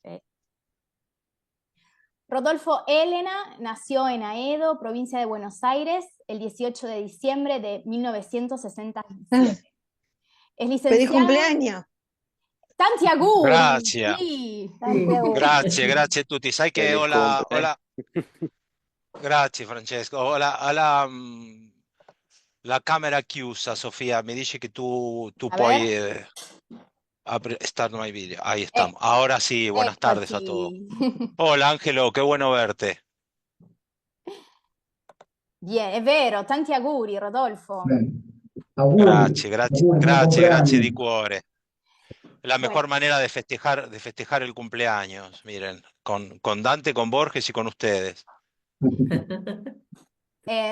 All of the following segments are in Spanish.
Eh, Rodolfo Elena nació en Aedo, provincia de Buenos Aires, el 18 de diciembre de 1967. Es Feliz licenciado. cumpleaños. Tanti auguri! Grazie, Sì. Tanti auguri. grazie a tutti. Sai che Feliz ho la, ho cumple. la- Grazie Francesco, la camera chiusa, Sofía. Me dice que tú A ver. puoi start my video. Ahí estamos. Ahora sí, buenas tardes a todos. Eccoti. Hola Ángelo, qué bueno verte. Bien, è vero, tanti auguri, Rodolfo. Auguri, auguri, buon Grazie compleanno. di cuore. La Bueno, mejor manera de festejar el cumpleaños, miren, con Dante, con Borges y con ustedes.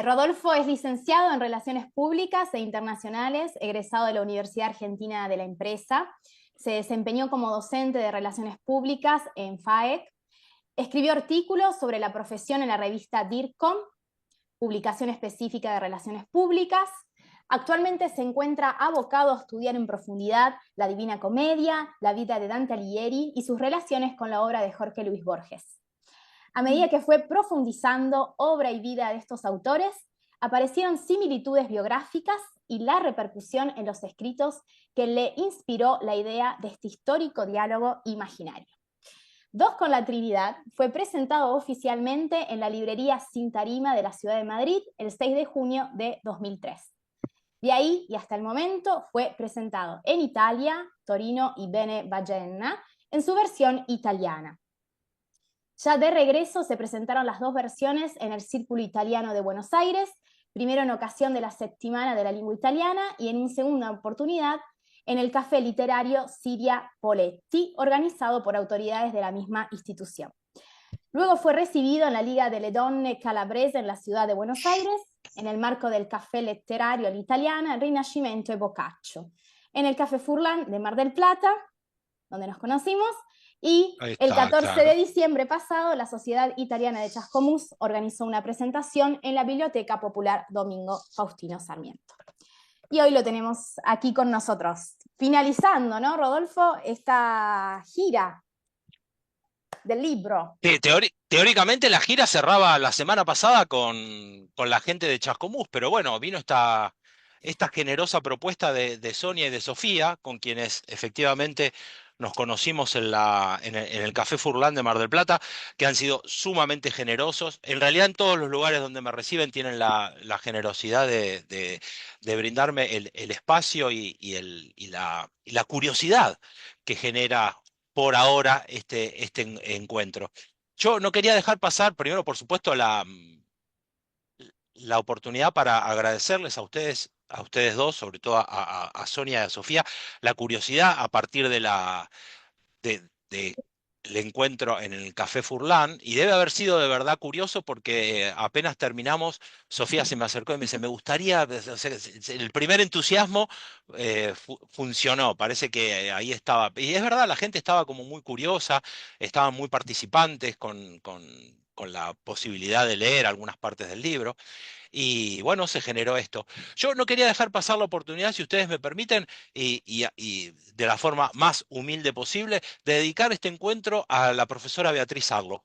Rodolfo es licenciado en Relaciones Públicas e Internacionales, egresado de la Universidad Argentina de la Empresa. Se desempeñó como docente de Relaciones Públicas en FAEC. Escribió artículos sobre la profesión en la revista DIRCOM, publicación específica de Relaciones Públicas. Actualmente se encuentra abocado a estudiar en profundidad la Divina Comedia, la vida de Dante Alighieri y sus relaciones con la obra de Jorge Luis Borges. A medida que fue profundizando obra y vida de estos autores, aparecieron similitudes biográficas y la repercusión en los escritos que le inspiró la idea de este histórico diálogo imaginario. Dos con la Trinidad fue presentado oficialmente en la librería Sin Tarima de la ciudad de Madrid el 6 de junio de 2003. De ahí y hasta el momento fue presentado en Italia, Torino y Bene Bagenna, en su versión italiana. Ya de regreso se presentaron las dos versiones en el Círculo Italiano de Buenos Aires, primero en ocasión de la Settimana de la Lingua Italiana y en una segunda oportunidad en el Café Literario Siria Poletti, organizado por autoridades de la misma institución. Luego fue recibido en la Liga delle Donne Calabrese en la ciudad de Buenos Aires, en el marco del Café Letterario all'Italiana Rinascimento e Boccaccio, en el Café Furlan de Mar del Plata, donde nos conocimos, y Ahí el está, 14 claro. de diciembre pasado, la Sociedad Italiana de Chascomús organizó una presentación en la Biblioteca Popular Domingo Faustino Sarmiento. Y hoy lo tenemos aquí con nosotros, finalizando, ¿no, Rodolfo? Esta gira del libro. Sí, teóricamente la gira cerraba la semana pasada con la gente de Chascomús, pero bueno, vino esta generosa propuesta de Sonia y de Sofía, con quienes efectivamente nos conocimos en el Café Furlan de Mar del Plata, que han sido sumamente generosos. En realidad en todos los lugares donde me reciben tienen la generosidad de brindarme el espacio y la curiosidad que genera por ahora este encuentro. Yo no quería dejar pasar, primero, por supuesto, la oportunidad para agradecerles a ustedes dos, sobre todo a Sonia y a Sofía, la curiosidad a partir de el encuentro en el Café Furlan, y debe haber sido de verdad curioso porque apenas terminamos, Sofía se me acercó y me dice, me gustaría, o sea, el primer entusiasmo funcionó, parece que ahí estaba, y es verdad, la gente estaba como muy curiosa, estaban muy participantes con la posibilidad de leer algunas partes del libro. Y bueno, se generó esto. Yo no quería dejar pasar la oportunidad, si ustedes me permiten, y de la forma más humilde posible, de dedicar este encuentro a la profesora Beatriz Arlo.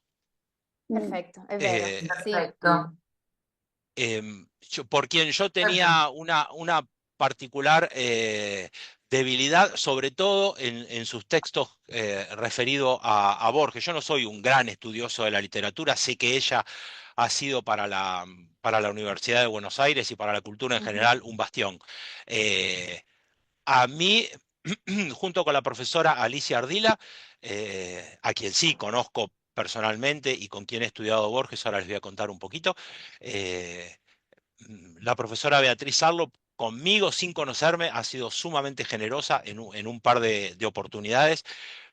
Perfecto, es vero. Eh, Sí. Perfecto. por quien yo tenía una particular debilidad, sobre todo en sus textos referidos a Borges. Yo no soy un gran estudioso de la literatura, sé que ella ha sido para la Universidad de Buenos Aires y para la cultura en general un bastión. Eh, a mí, junto con la profesora Alicia Ardila, a quien sí conozco personalmente y con quien he estudiado Borges, ahora les voy a contar un poquito, eh, la profesora Beatriz Arlo conmigo, sin conocerme, ha sido sumamente generosa en un par de oportunidades.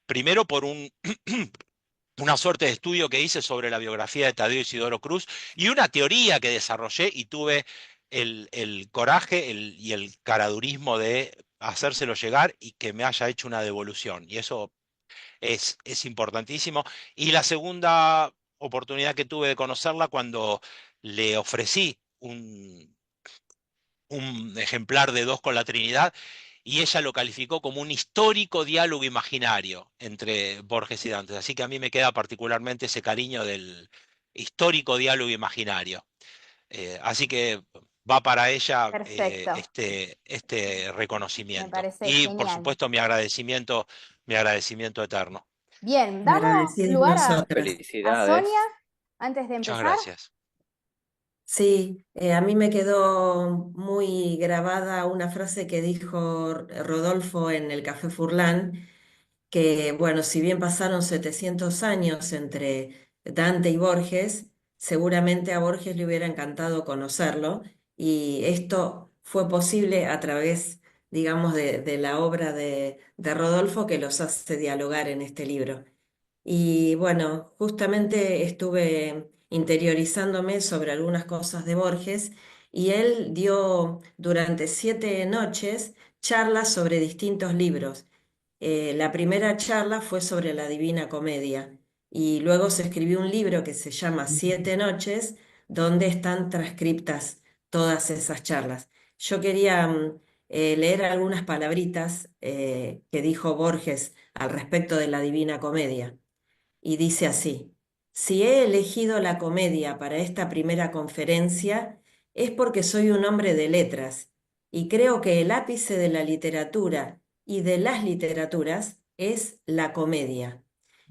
Primero por una suerte de estudio que hice sobre la biografía de Tadeo Isidoro Cruz y una teoría que desarrollé y tuve el coraje y el caradurismo de hacérselo llegar y que me haya hecho una devolución. Y eso es importantísimo. Y la segunda oportunidad que tuve de conocerla cuando le ofrecí un ejemplar de Dos con la Trinidad y ella lo calificó como un histórico diálogo imaginario entre Borges y Dante. Así que a mí me queda particularmente ese cariño del histórico diálogo imaginario. Así que va para ella Perfecto, este me reconocimiento. parece Y por genial. supuesto mi agradecimiento eterno. Bien, damos Agradecidos lugar nosotros. a Sonia Felicidades. antes de Muchas empezar. gracias. Sí, a mí me quedó muy grabada una frase que dijo Rodolfo en el Café Furlán, que, bueno, si bien pasaron 700 años entre Dante y Borges, seguramente a Borges le hubiera encantado conocerlo, y esto fue posible a través, digamos, de la obra de Rodolfo, que los hace dialogar en este libro. Y bueno, justamente estuve interiorizándome sobre algunas cosas de Borges, y él dio durante 7 noches charlas sobre distintos libros. La primera charla fue sobre la Divina Comedia, y luego se escribió un libro que se llama 7 noches, donde están transcriptas todas esas charlas. Yo quería leer algunas palabritas que dijo Borges al respecto de la Divina Comedia. Y dice así: si he elegido la comedia para esta primera conferencia, es porque soy un hombre de letras, y creo que el ápice de la literatura y de las literaturas es la comedia.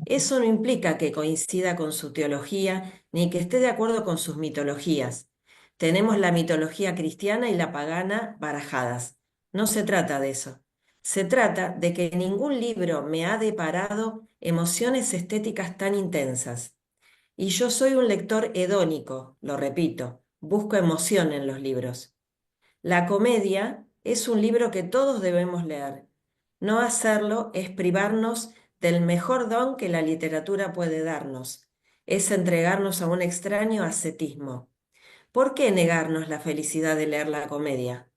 Eso no implica que coincida con su teología ni que esté de acuerdo con sus mitologías. Tenemos la mitología cristiana y la pagana barajadas. No se trata de eso. Se trata de que ningún libro me ha deparado emociones estéticas tan intensas. Y yo soy un lector hedónico, lo repito, busco emoción en los libros. La comedia es un libro que todos debemos leer. No hacerlo es privarnos del mejor don que la literatura puede darnos. Es entregarnos a un extraño ascetismo. ¿Por qué negarnos la felicidad de leer la comedia?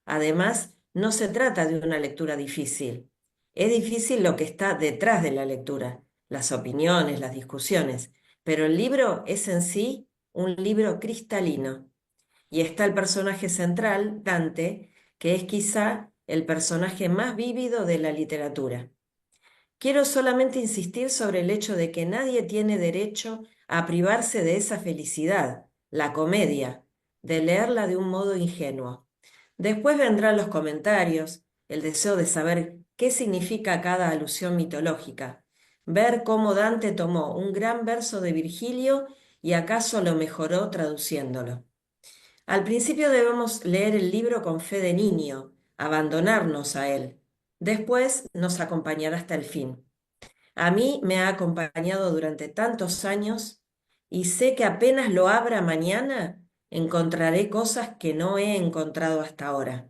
Además, no se trata de una lectura difícil. Es difícil lo que está detrás de la lectura, las opiniones, las discusiones, pero el libro es en sí un libro cristalino. Y está el personaje central, Dante, que es quizá el personaje más vívido de la literatura. Quiero solamente insistir sobre el hecho de que nadie tiene derecho a privarse de esa felicidad, la comedia, de leerla de un modo ingenuo. Después vendrán los comentarios, el deseo de saber qué significa cada alusión mitológica, ver cómo Dante tomó un gran verso de Virgilio y acaso lo mejoró traduciéndolo. Al principio debemos leer el libro con fe de niño, abandonarnos a él. Después nos acompañará hasta el fin. A mí me ha acompañado durante tantos años, y sé que apenas lo abra mañana, encontraré cosas que no he encontrado hasta ahora.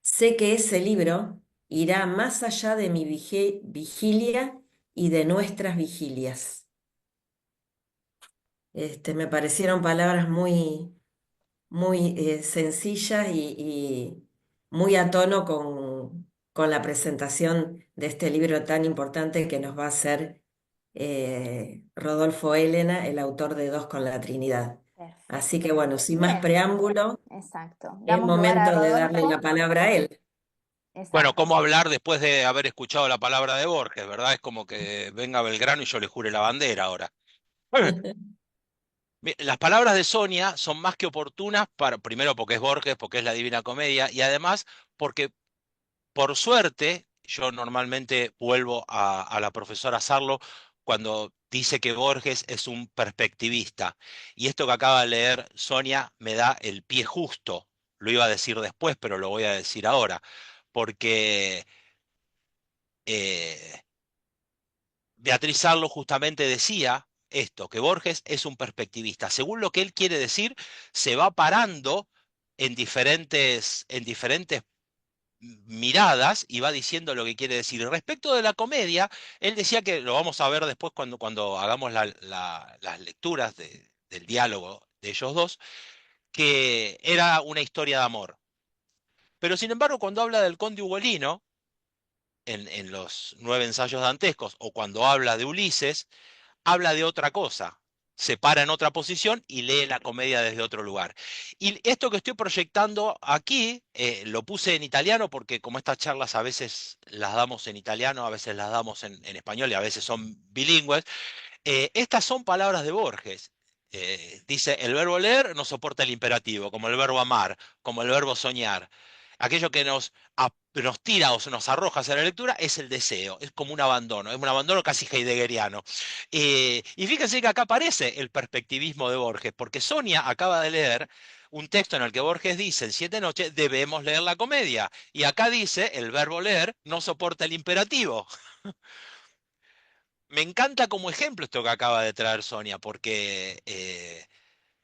Sé que ese libro irá más allá de mi vigilia y de nuestras vigilias. Me parecieron palabras muy sencillas y muy a tono con la presentación de este libro tan importante que nos va a hacer Rodolfo Elena, el autor de Dos con la Trinidad. Así que Perfecto. bueno, sin más Bien, preámbulo, exacto. es Damos lugar a momento de darle la Rodolfo. palabra a él. Bueno, Exacto. ¿cómo hablar después de haber escuchado la palabra de Borges, verdad? Es como que venga Belgrano y yo le jure la bandera ahora. Bien, las palabras de Sonia son más que oportunas primero porque es Borges, porque es la Divina Comedia, y además porque por suerte yo normalmente vuelvo a la profesora Sarlo cuando dice que Borges es un perspectivista. Y esto que acaba de leer Sonia me da el pie justo. Lo iba a decir después, pero lo voy a decir ahora, porque eh, Beatriz Sarlo justamente decía esto, que Borges es un perspectivista. Según lo que él quiere decir, se va parando en diferentes miradas y va diciendo lo que quiere decir. Y respecto de la comedia, él decía que lo vamos a ver después cuando hagamos las lecturas del diálogo de ellos dos, que era una historia de amor. Pero sin embargo, cuando habla del conde Ugolino, en los 9 ensayos dantescos, o cuando habla de Ulises, habla de otra cosa. se para en otra posición y lee la comedia desde otro lugar. Y esto que estoy proyectando aquí, lo puse en italiano porque como estas charlas a veces las damos en italiano, a veces las damos en español y a veces son bilingües, estas son palabras de Borges. Dice, el verbo leer no soporta el imperativo, como el verbo amar, como el verbo soñar. Aquello que nos tira o se nos arroja hacia la lectura es el deseo, es como es un abandono casi heideggeriano. Y fíjense que acá aparece el perspectivismo de Borges, porque Sonia acaba de leer un texto en el que Borges dice, en Siete Noches, debemos leer la comedia. Y acá dice, el verbo leer no soporta el imperativo. Me encanta como ejemplo esto que acaba de traer Sonia, porque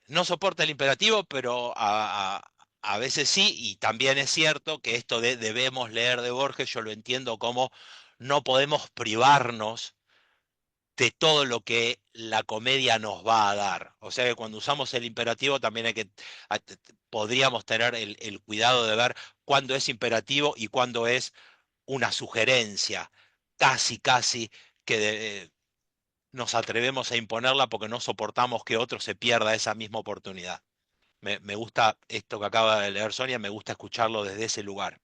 no soporta el imperativo, pero a veces sí, y también es cierto que esto de debemos leer de Borges, yo lo entiendo como no podemos privarnos de todo lo que la comedia nos va a dar. O sea que cuando usamos el imperativo también podríamos tener el cuidado de ver cuándo es imperativo y cuándo es una sugerencia, casi que nos atrevemos a imponerla porque no soportamos que otro se pierda esa misma oportunidad. Me gusta esto que acaba de leer Sonia, me gusta escucharlo desde ese lugar.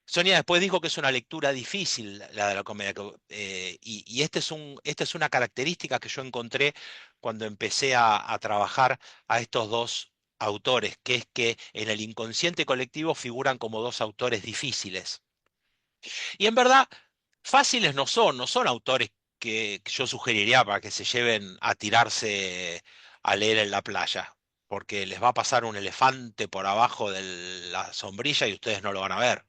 Sonia después dijo que es una lectura difícil la de la comedia, y esta es una característica que yo encontré cuando empecé a trabajar a estos dos autores, que es que en el inconsciente colectivo figuran como dos autores difíciles. Y en verdad, fáciles no son autores que yo sugeriría para que se lleven a tirarse a leer en la playa, porque les va a pasar un elefante por abajo de la sombrilla y ustedes no lo van a ver.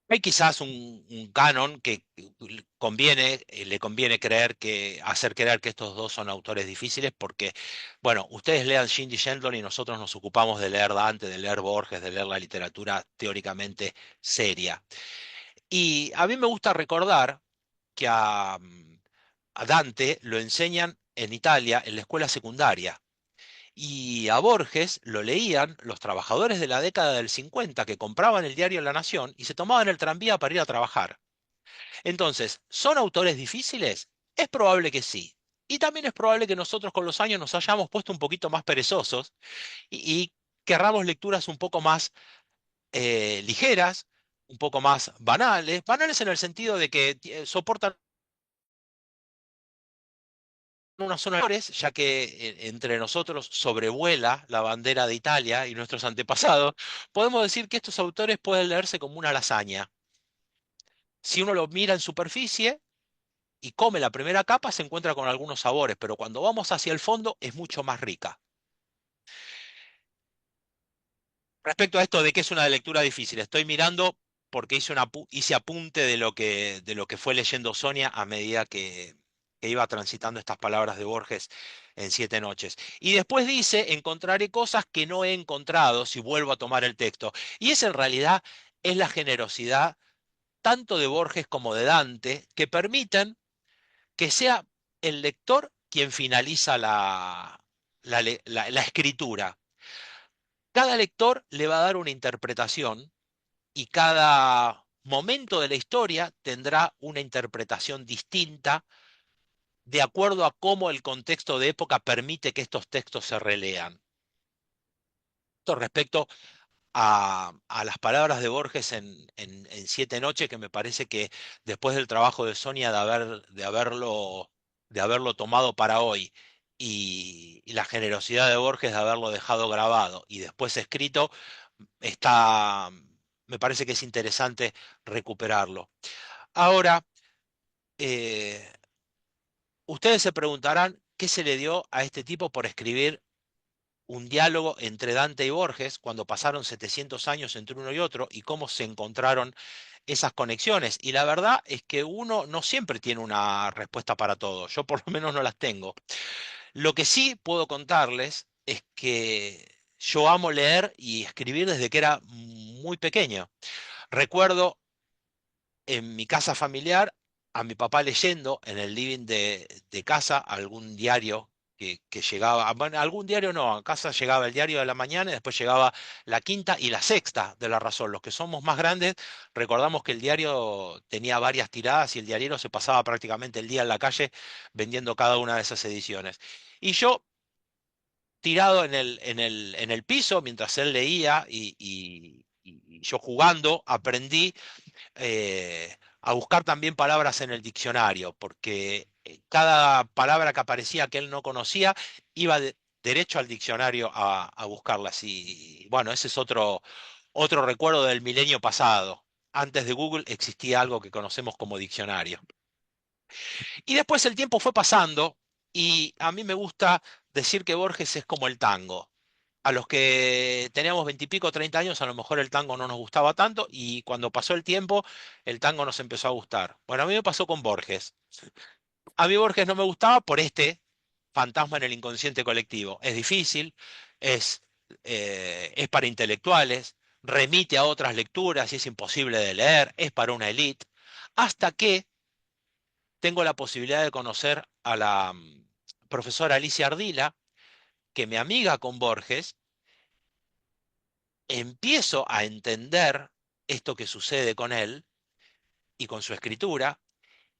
Hay quizás un canon que le conviene hacer creer que estos dos son autores difíciles, porque, bueno, ustedes lean Shindy Shenlong y nosotros nos ocupamos de leer Dante, de leer Borges, de leer la literatura teóricamente seria. Y a mí me gusta recordar que a Dante lo enseñan en Italia en la escuela secundaria. Y a Borges lo leían los trabajadores de la década del 50 que compraban el diario La Nación y se tomaban el tranvía para ir a trabajar. Entonces, ¿son autores difíciles? Es probable que sí. Y también es probable que nosotros con los años nos hayamos puesto un poquito más perezosos y querramos lecturas un poco más ligeras, un poco más banales, banales en el sentido de que soportan una zona de valores, ya que entre nosotros sobrevuela la bandera de Italia y nuestros antepasados, podemos decir que estos autores pueden leerse como una lasaña. Si uno lo mira en superficie y come la primera capa, se encuentra con algunos sabores, pero cuando vamos hacia el fondo es mucho más rica. Respecto a esto de que es una lectura difícil, estoy mirando porque hice apunte de lo que fue leyendo Sonia a medida que iba transitando estas palabras de Borges en Siete Noches. Y después dice, encontraré cosas que no he encontrado si vuelvo a tomar el texto. Y esa en realidad es la generosidad tanto de Borges como de Dante, que permiten que sea el lector quien finaliza la escritura. Cada lector le va a dar una interpretación y cada momento de la historia tendrá una interpretación distinta de acuerdo a cómo el contexto de época permite que estos textos se relean. Esto respecto a las palabras de Borges en Siete Noches, que me parece que después del trabajo de Sonia de haberlo tomado para hoy y la generosidad de Borges de haberlo dejado grabado y después escrito, está, me parece que es interesante recuperarlo. Ahora, eh, ustedes se preguntarán qué se le dio a este tipo por escribir un diálogo entre Dante y Borges cuando pasaron 700 años entre uno y otro y cómo se encontraron esas conexiones. Y la verdad es que uno no siempre tiene una respuesta para todo. Yo por lo menos no las tengo. Lo que sí puedo contarles es que yo amo leer y escribir desde que era muy pequeño. Recuerdo en mi casa familiar a mi papá leyendo en el living de casa algún diario que llegaba, bueno, algún diario no, a casa llegaba el Diario de la Mañana y después llegaba La Quinta y La Sexta de La Razón. Los que somos más grandes recordamos que el diario tenía varias tiradas y el diariero se pasaba prácticamente el día en la calle vendiendo cada una de esas ediciones. Y yo, tirado en el piso mientras él leía y yo jugando, aprendí a buscar también palabras en el diccionario, porque cada palabra que aparecía que él no conocía iba derecho al diccionario a buscarlas. Y bueno, ese es otro recuerdo del milenio pasado. Antes de Google existía algo que conocemos como diccionario. Y después el tiempo fue pasando y a mí me gusta decir que Borges es como el tango. A los que teníamos 20 y pico, 30 años, a lo mejor el tango no nos gustaba tanto y cuando pasó el tiempo, el tango nos empezó a gustar. Bueno, a mí me pasó con Borges. A mí Borges no me gustaba por este fantasma en el inconsciente colectivo. Es difícil, es, es para intelectuales, remite a otras lecturas y es imposible de leer, es para una élite, hasta que tengo la posibilidad de conocer a la profesora Alicia Ardila, que me amiga con Borges, empiezo a entender esto que sucede con él y con su escritura,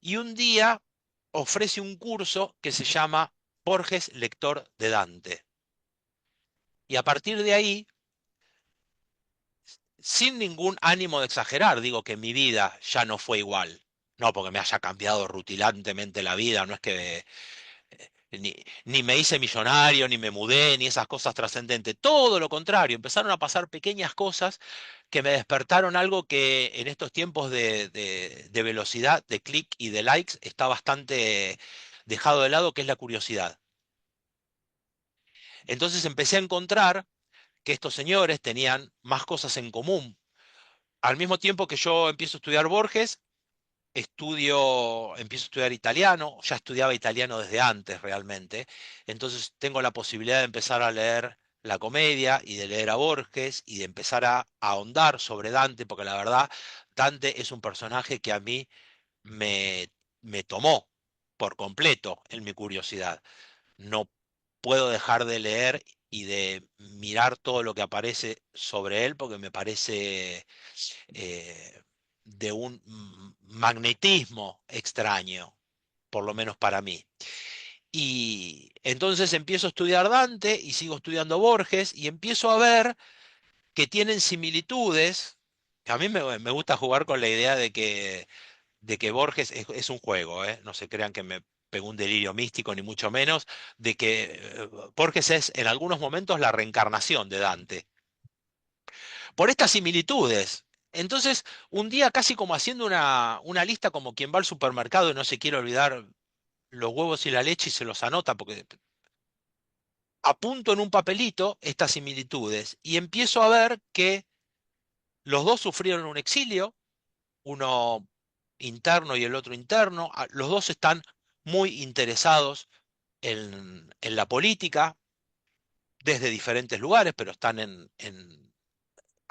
y un día ofrece un curso que se llama Borges, lector de Dante. Y a partir de ahí, sin ningún ánimo de exagerar, digo que mi vida ya no fue igual. No porque me haya cambiado rutilantemente la vida, no es que ni me hice millonario, ni me mudé, ni esas cosas trascendentes. Todo lo contrario, empezaron a pasar pequeñas cosas que me despertaron algo que en estos tiempos de velocidad, de clic y de likes está bastante dejado de lado, que es la curiosidad. Entonces empecé a encontrar que estos señores tenían más cosas en común. Al mismo tiempo que yo empiezo a estudiar Borges, empiezo a estudiar italiano, ya estudiaba italiano desde antes realmente, entonces tengo la posibilidad de empezar a leer la comedia y de leer a Borges y de empezar a ahondar sobre Dante, porque la verdad, Dante es un personaje que a mí me, me tomó por completo en mi curiosidad. No puedo dejar de leer y de mirar todo lo que aparece sobre él porque me parece de un magnetismo extraño, por lo menos para mí. Y entonces empiezo a estudiar Dante y sigo estudiando Borges y empiezo a ver que tienen similitudes. A mí me gusta jugar con la idea de que Borges es un juego, ¿eh? No se crean que me pegó un delirio místico, ni mucho menos, de que Borges es en algunos momentos la reencarnación de Dante por estas similitudes. Entonces, un día casi como haciendo una lista como quien va al supermercado y no se quiere olvidar los huevos y la leche y se los anota porque apunto en un papelito estas similitudes y empiezo a ver que los dos sufrieron un exilio, uno interno y el otro interno, los dos están muy interesados en la política desde diferentes lugares, pero están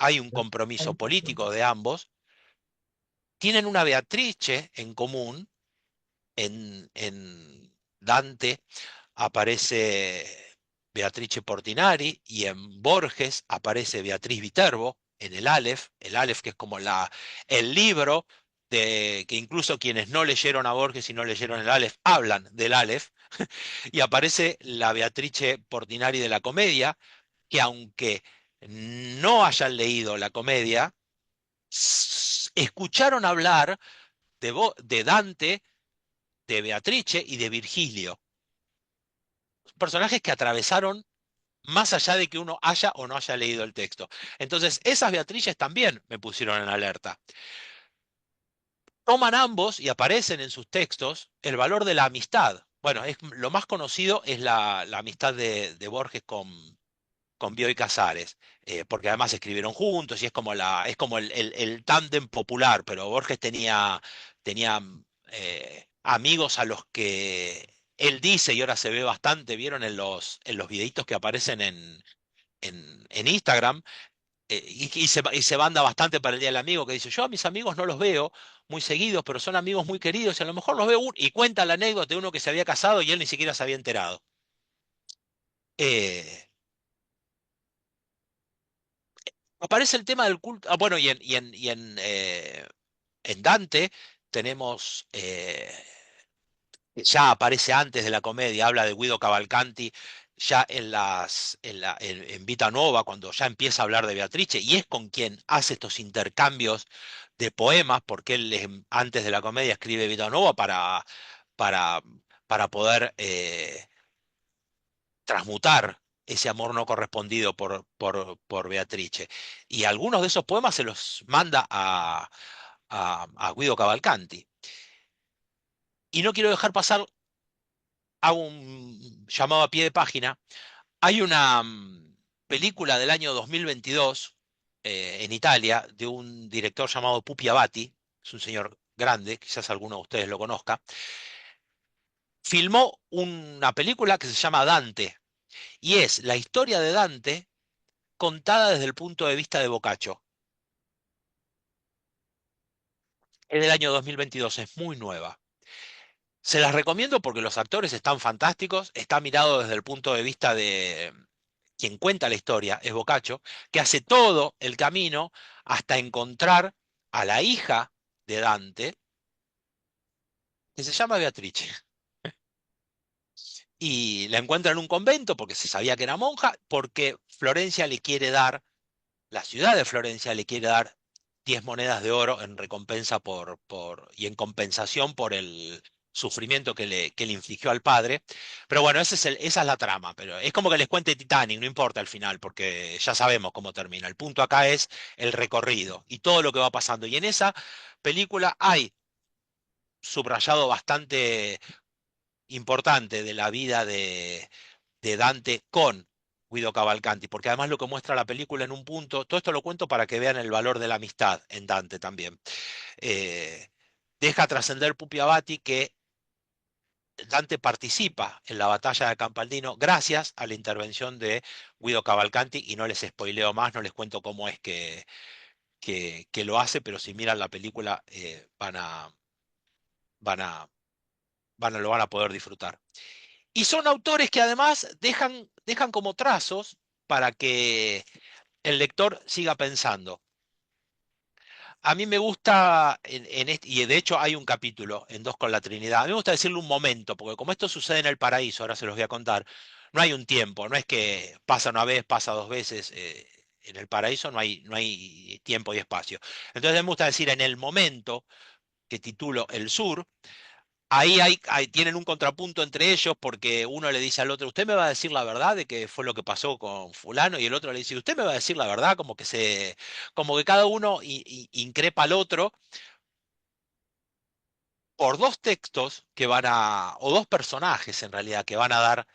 hay un compromiso político de ambos. Tienen una Beatrice en común. En Dante aparece Beatrice Portinari y en Borges aparece Beatriz Viterbo en el Aleph que es como el libro que incluso quienes no leyeron a Borges y no leyeron el Aleph hablan del Aleph, y aparece la Beatrice Portinari de la comedia, que aunque no hayan leído la comedia, escucharon hablar de Dante, de Beatrice y de Virgilio, personajes que atravesaron más allá de que uno haya o no haya leído el texto. Entonces, esas Beatrices también me pusieron en alerta. Toman ambos y aparecen en sus textos el valor de la amistad. Bueno, lo más conocido es la amistad de Borges con Bioy Casares, porque además escribieron juntos y es como, es como el tándem popular, pero Borges tenía amigos a los que él dice, y ahora se ve bastante, vieron en los videitos que aparecen en Instagram, y se banda bastante para el Día del Amigo, que dice, yo a mis amigos no los veo muy seguidos, pero son amigos muy queridos, y a lo mejor los veo y cuenta la anécdota de uno que se había casado y él ni siquiera se había enterado. Eh, Aparece el tema del culto. Ah, bueno, en Dante tenemos, que ya aparece antes de la comedia, habla de Guido Cavalcanti, ya en Vita Nuova, cuando ya empieza a hablar de Beatrice, y es con quien hace estos intercambios de poemas, porque él antes de la comedia escribe Vita Nuova para, para poder transmutar ese amor no correspondido por Beatrice. Y algunos de esos poemas se los manda a Guido Cavalcanti. Y no quiero dejar pasar, hago un llamado a pie de página. Hay una película del año 2022 en Italia de un director llamado Pupi Avati, es un señor grande, quizás alguno de ustedes lo conozca. Filmó una película que se llama Dante y es la historia de Dante contada desde el punto de vista de Boccaccio. Es del año 2022, es muy nueva. Se las recomiendo porque los actores están fantásticos, está mirado desde el punto de vista de quien cuenta la historia, es Boccaccio, que hace todo el camino hasta encontrar a la hija de Dante, que se llama Beatrice. Y la encuentra en un convento porque se sabía que era monja, porque Florencia le quiere dar, la ciudad de Florencia le quiere dar 10 monedas de oro en recompensa y en compensación por el sufrimiento que le infligió al padre. Pero bueno, esa es la trama, pero es como que les cuente Titanic, no importa el final, porque ya sabemos cómo termina. El punto acá es el recorrido y todo lo que va pasando. Y en esa película hay subrayado bastante importante de la vida de Dante con Guido Cavalcanti, porque además lo que muestra la película en un punto, todo esto lo cuento para que vean el valor de la amistad en Dante también. Eh, Deja trascender Pupi Avati que Dante participa en la batalla de Campaldino gracias a la intervención de Guido Cavalcanti y no les spoileo más, no les cuento cómo es que lo hace, pero si miran la película van a, lo van a poder disfrutar. Y son autores que además dejan como trazos para que el lector siga pensando. A mí me gusta, y de hecho hay un capítulo en Dos con la Trinidad, a mí me gusta decirle un momento, porque como esto sucede en el paraíso, ahora se los voy a contar, no hay un tiempo, no es que pasa una vez, pasa dos veces, en el paraíso no hay tiempo y espacio. Entonces me gusta decir en el momento que titulo El Sur. Ahí tienen un contrapunto entre ellos porque uno le dice al otro, usted me va a decir la verdad de que fue lo que pasó con fulano, y el otro le dice, usted me va a decir la verdad, como que cada uno increpa al otro por dos textos o dos personajes en realidad, que van a dar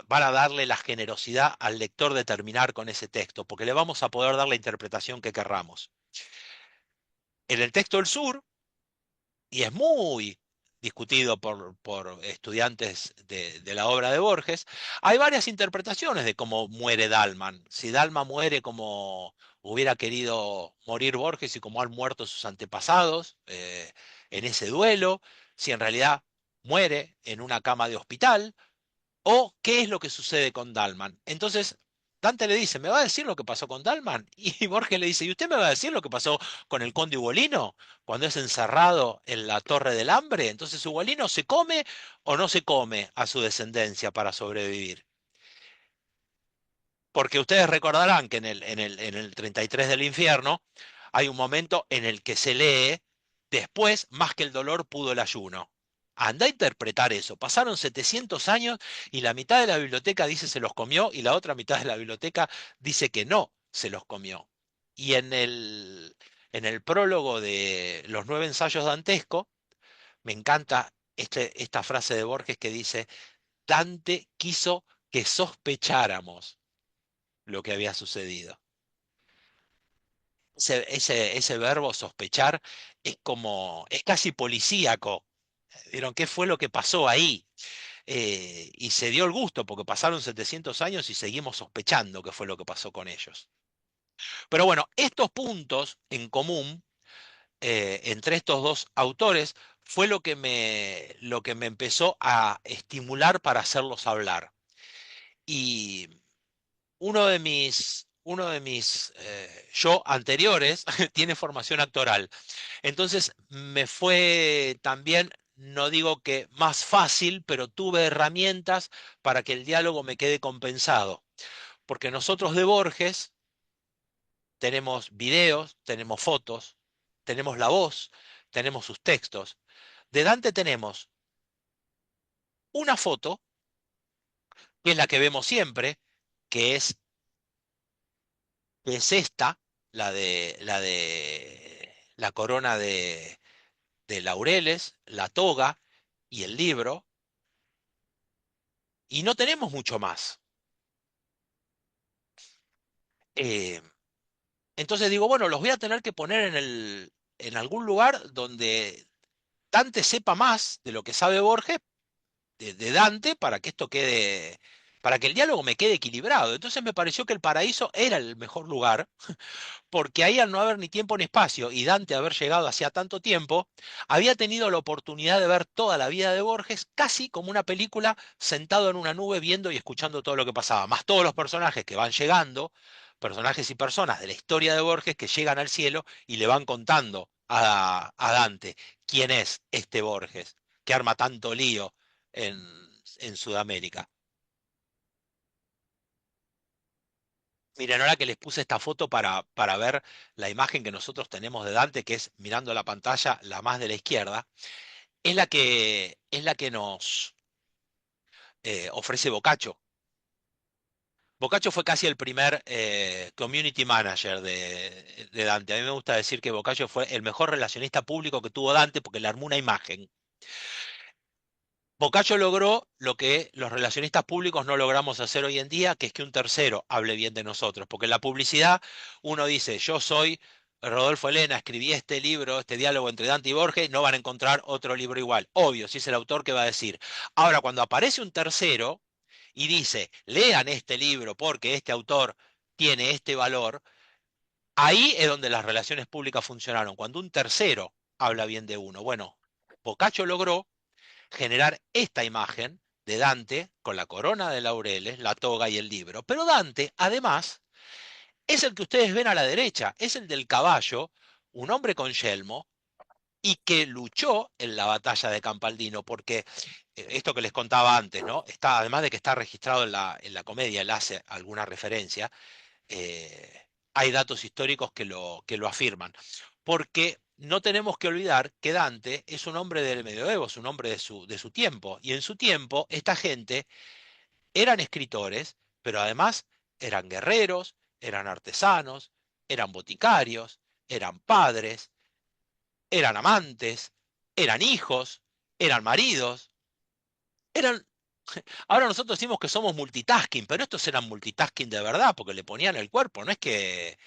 van a darle la generosidad al lector de terminar con ese texto, porque le vamos a poder dar la interpretación que querramos. En el texto del sur, y es muy discutido por estudiantes de la obra de Borges, hay varias interpretaciones de cómo muere Dalman. Si Dalman muere como hubiera querido morir Borges y como han muerto sus antepasados en ese duelo, si en realidad muere en una cama de hospital, o qué es lo que sucede con Dalman. Entonces, Dante le dice, ¿me va a decir lo que pasó con Dalman? Y Borges le dice, ¿y usted me va a decir lo que pasó con el conde Ugolino cuando es encerrado en la Torre del Hambre? Entonces, ¿Ugolino se come o no se come a su descendencia para sobrevivir? Porque ustedes recordarán que en el 33 del infierno hay un momento en el que se lee, después, más que el dolor pudo el ayuno. Anda a interpretar eso. Pasaron 700 años y la mitad de la biblioteca dice se los comió y la otra mitad de la biblioteca dice que no se los comió. Y en el prólogo de los 9 ensayos dantescos, me encanta esta frase de Borges que dice, Dante quiso que sospecháramos lo que había sucedido. Ese verbo sospechar es casi policíaco. ¿Vieron qué fue lo que pasó ahí? Y se dio el gusto porque pasaron 700 años y seguimos sospechando qué fue lo que pasó con ellos. Pero bueno, estos puntos en común entre estos dos autores fue lo que me empezó a estimular para hacerlos hablar. Y uno de mis yo anteriores tiene formación actoral. Entonces me fue también, no digo que más fácil, pero tuve herramientas para que el diálogo me quede compensado. Porque nosotros de Borges tenemos videos, tenemos fotos, tenemos la voz, tenemos sus textos. De Dante tenemos una foto, que es la que vemos siempre, que es, que es esta, la de la corona de laureles, la toga y el libro, y no tenemos mucho más. Eh, entonces digo, bueno, los voy a tener que poner en algún lugar donde Dante sepa más de lo que sabe Borges de Dante para que esto quede, para que el diálogo me quede equilibrado. Entonces me pareció que el paraíso era el mejor lugar, porque ahí al no haber ni tiempo ni espacio y Dante haber llegado hacía tanto tiempo, había tenido la oportunidad de ver toda la vida de Borges casi como una película sentado en una nube viendo y escuchando todo lo que pasaba, más todos los personajes que van llegando, personajes y personas de la historia de Borges que llegan al cielo y le van contando a Dante quién es este Borges, que arma tanto lío en, en Sudamérica. Miren, ahora que les puse esta foto para ver la imagen que nosotros tenemos de Dante, que es mirando la pantalla, la más de la izquierda, es la que nos ofrece Boccaccio. Boccaccio fue casi el primer community manager de Dante. A mí me gusta decir que Boccaccio fue el mejor relacionista público que tuvo Dante porque le armó una imagen. Boccaccio logró lo que los relacionistas públicos no logramos hacer hoy en día, que es que un tercero hable bien de nosotros. Porque en la publicidad uno dice, yo soy Rodolfo Elena, escribí este libro, este diálogo entre Dante y Borges, no van a encontrar otro libro igual. Obvio, si es el autor que va a decir. Ahora, cuando aparece un tercero y dice, lean este libro porque este autor tiene este valor, ahí es donde las relaciones públicas funcionaron. Cuando un tercero habla bien de uno. Bueno, Boccaccio logró generar esta imagen de Dante con la corona de laureles, la toga y el libro. Pero Dante, además, es el que ustedes ven a la derecha, es el del caballo, un hombre con yelmo, y que luchó en la batalla de Campaldino, porque esto que les contaba antes, ¿no? Está, además de que está registrado en la comedia, él hace alguna referencia, hay datos históricos que lo afirman. Porque no tenemos que olvidar que Dante es un hombre del medioevo, es un hombre de su tiempo. Y en su tiempo, esta gente eran escritores, pero además eran guerreros, eran artesanos, eran boticarios, eran padres, eran amantes, eran hijos, eran maridos, eran... Ahora nosotros decimos que somos multitasking, pero estos eran multitasking de verdad, porque le ponían el cuerpo, no es que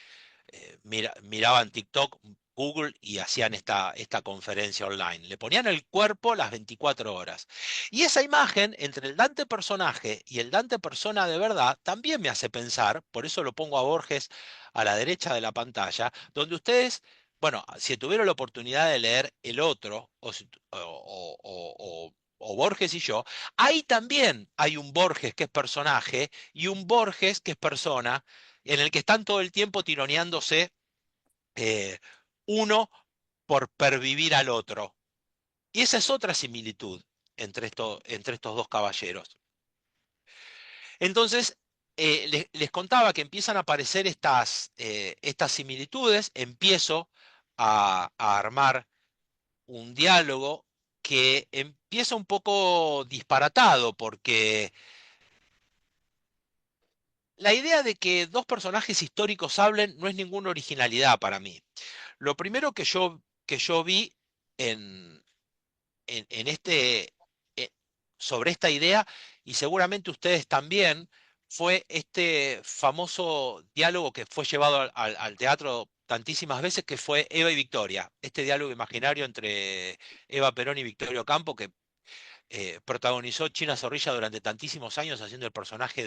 miraban TikTok, Google y hacían esta conferencia online. Le ponían el cuerpo las 24 horas. Y esa imagen entre el Dante personaje y el Dante persona de verdad también me hace pensar, por eso lo pongo a Borges a la derecha de la pantalla, donde ustedes, bueno, si tuvieron la oportunidad de leer El Otro o Borges y yo, ahí también hay un Borges que es personaje y un Borges que es persona en el que están todo el tiempo tironeándose eh, uno por pervivir al otro. Y esa es otra similitud entre estos dos caballeros. Entonces, les contaba que empiezan a aparecer estas similitudes, empiezo a armar un diálogo que empieza un poco disparatado, porque la idea de que dos personajes históricos hablen no es ninguna originalidad para mí. Lo primero que yo vi en, en este, eh, sobre esta idea, y seguramente ustedes también, fue este famoso diálogo que fue llevado al teatro tantísimas veces, que fue Eva y Victoria, este diálogo imaginario entre Eva Perón y Victorio Campo, que protagonizó China Zorrilla durante tantísimos años haciendo el personaje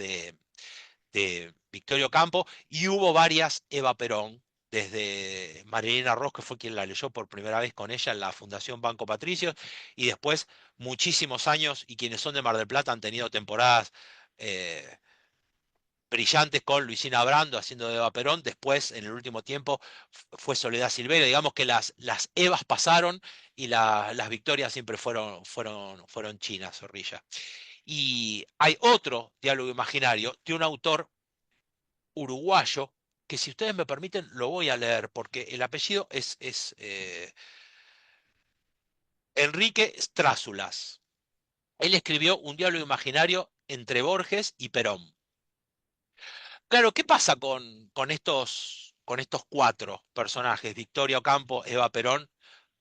de Victorio Campo, y hubo varias Eva Perón, desde Marilena Ross, que fue quien la leyó por primera vez con ella en la Fundación Banco Patricios, y después muchísimos años, y quienes son de Mar del Plata han tenido temporadas, eh, brillantes con Luisina Brando haciendo de Eva Perón, después en el último tiempo fue Soledad Silveira, digamos que las Evas pasaron y las victorias siempre fueron chinas, Zorrilla. Y hay otro diálogo imaginario de un autor uruguayo que si ustedes me permiten lo voy a leer porque el apellido es Enrique Strázulas. Él escribió un diálogo imaginario entre Borges y Perón. Claro, ¿qué pasa con estos cuatro personajes, Victoria Ocampo, Eva Perón,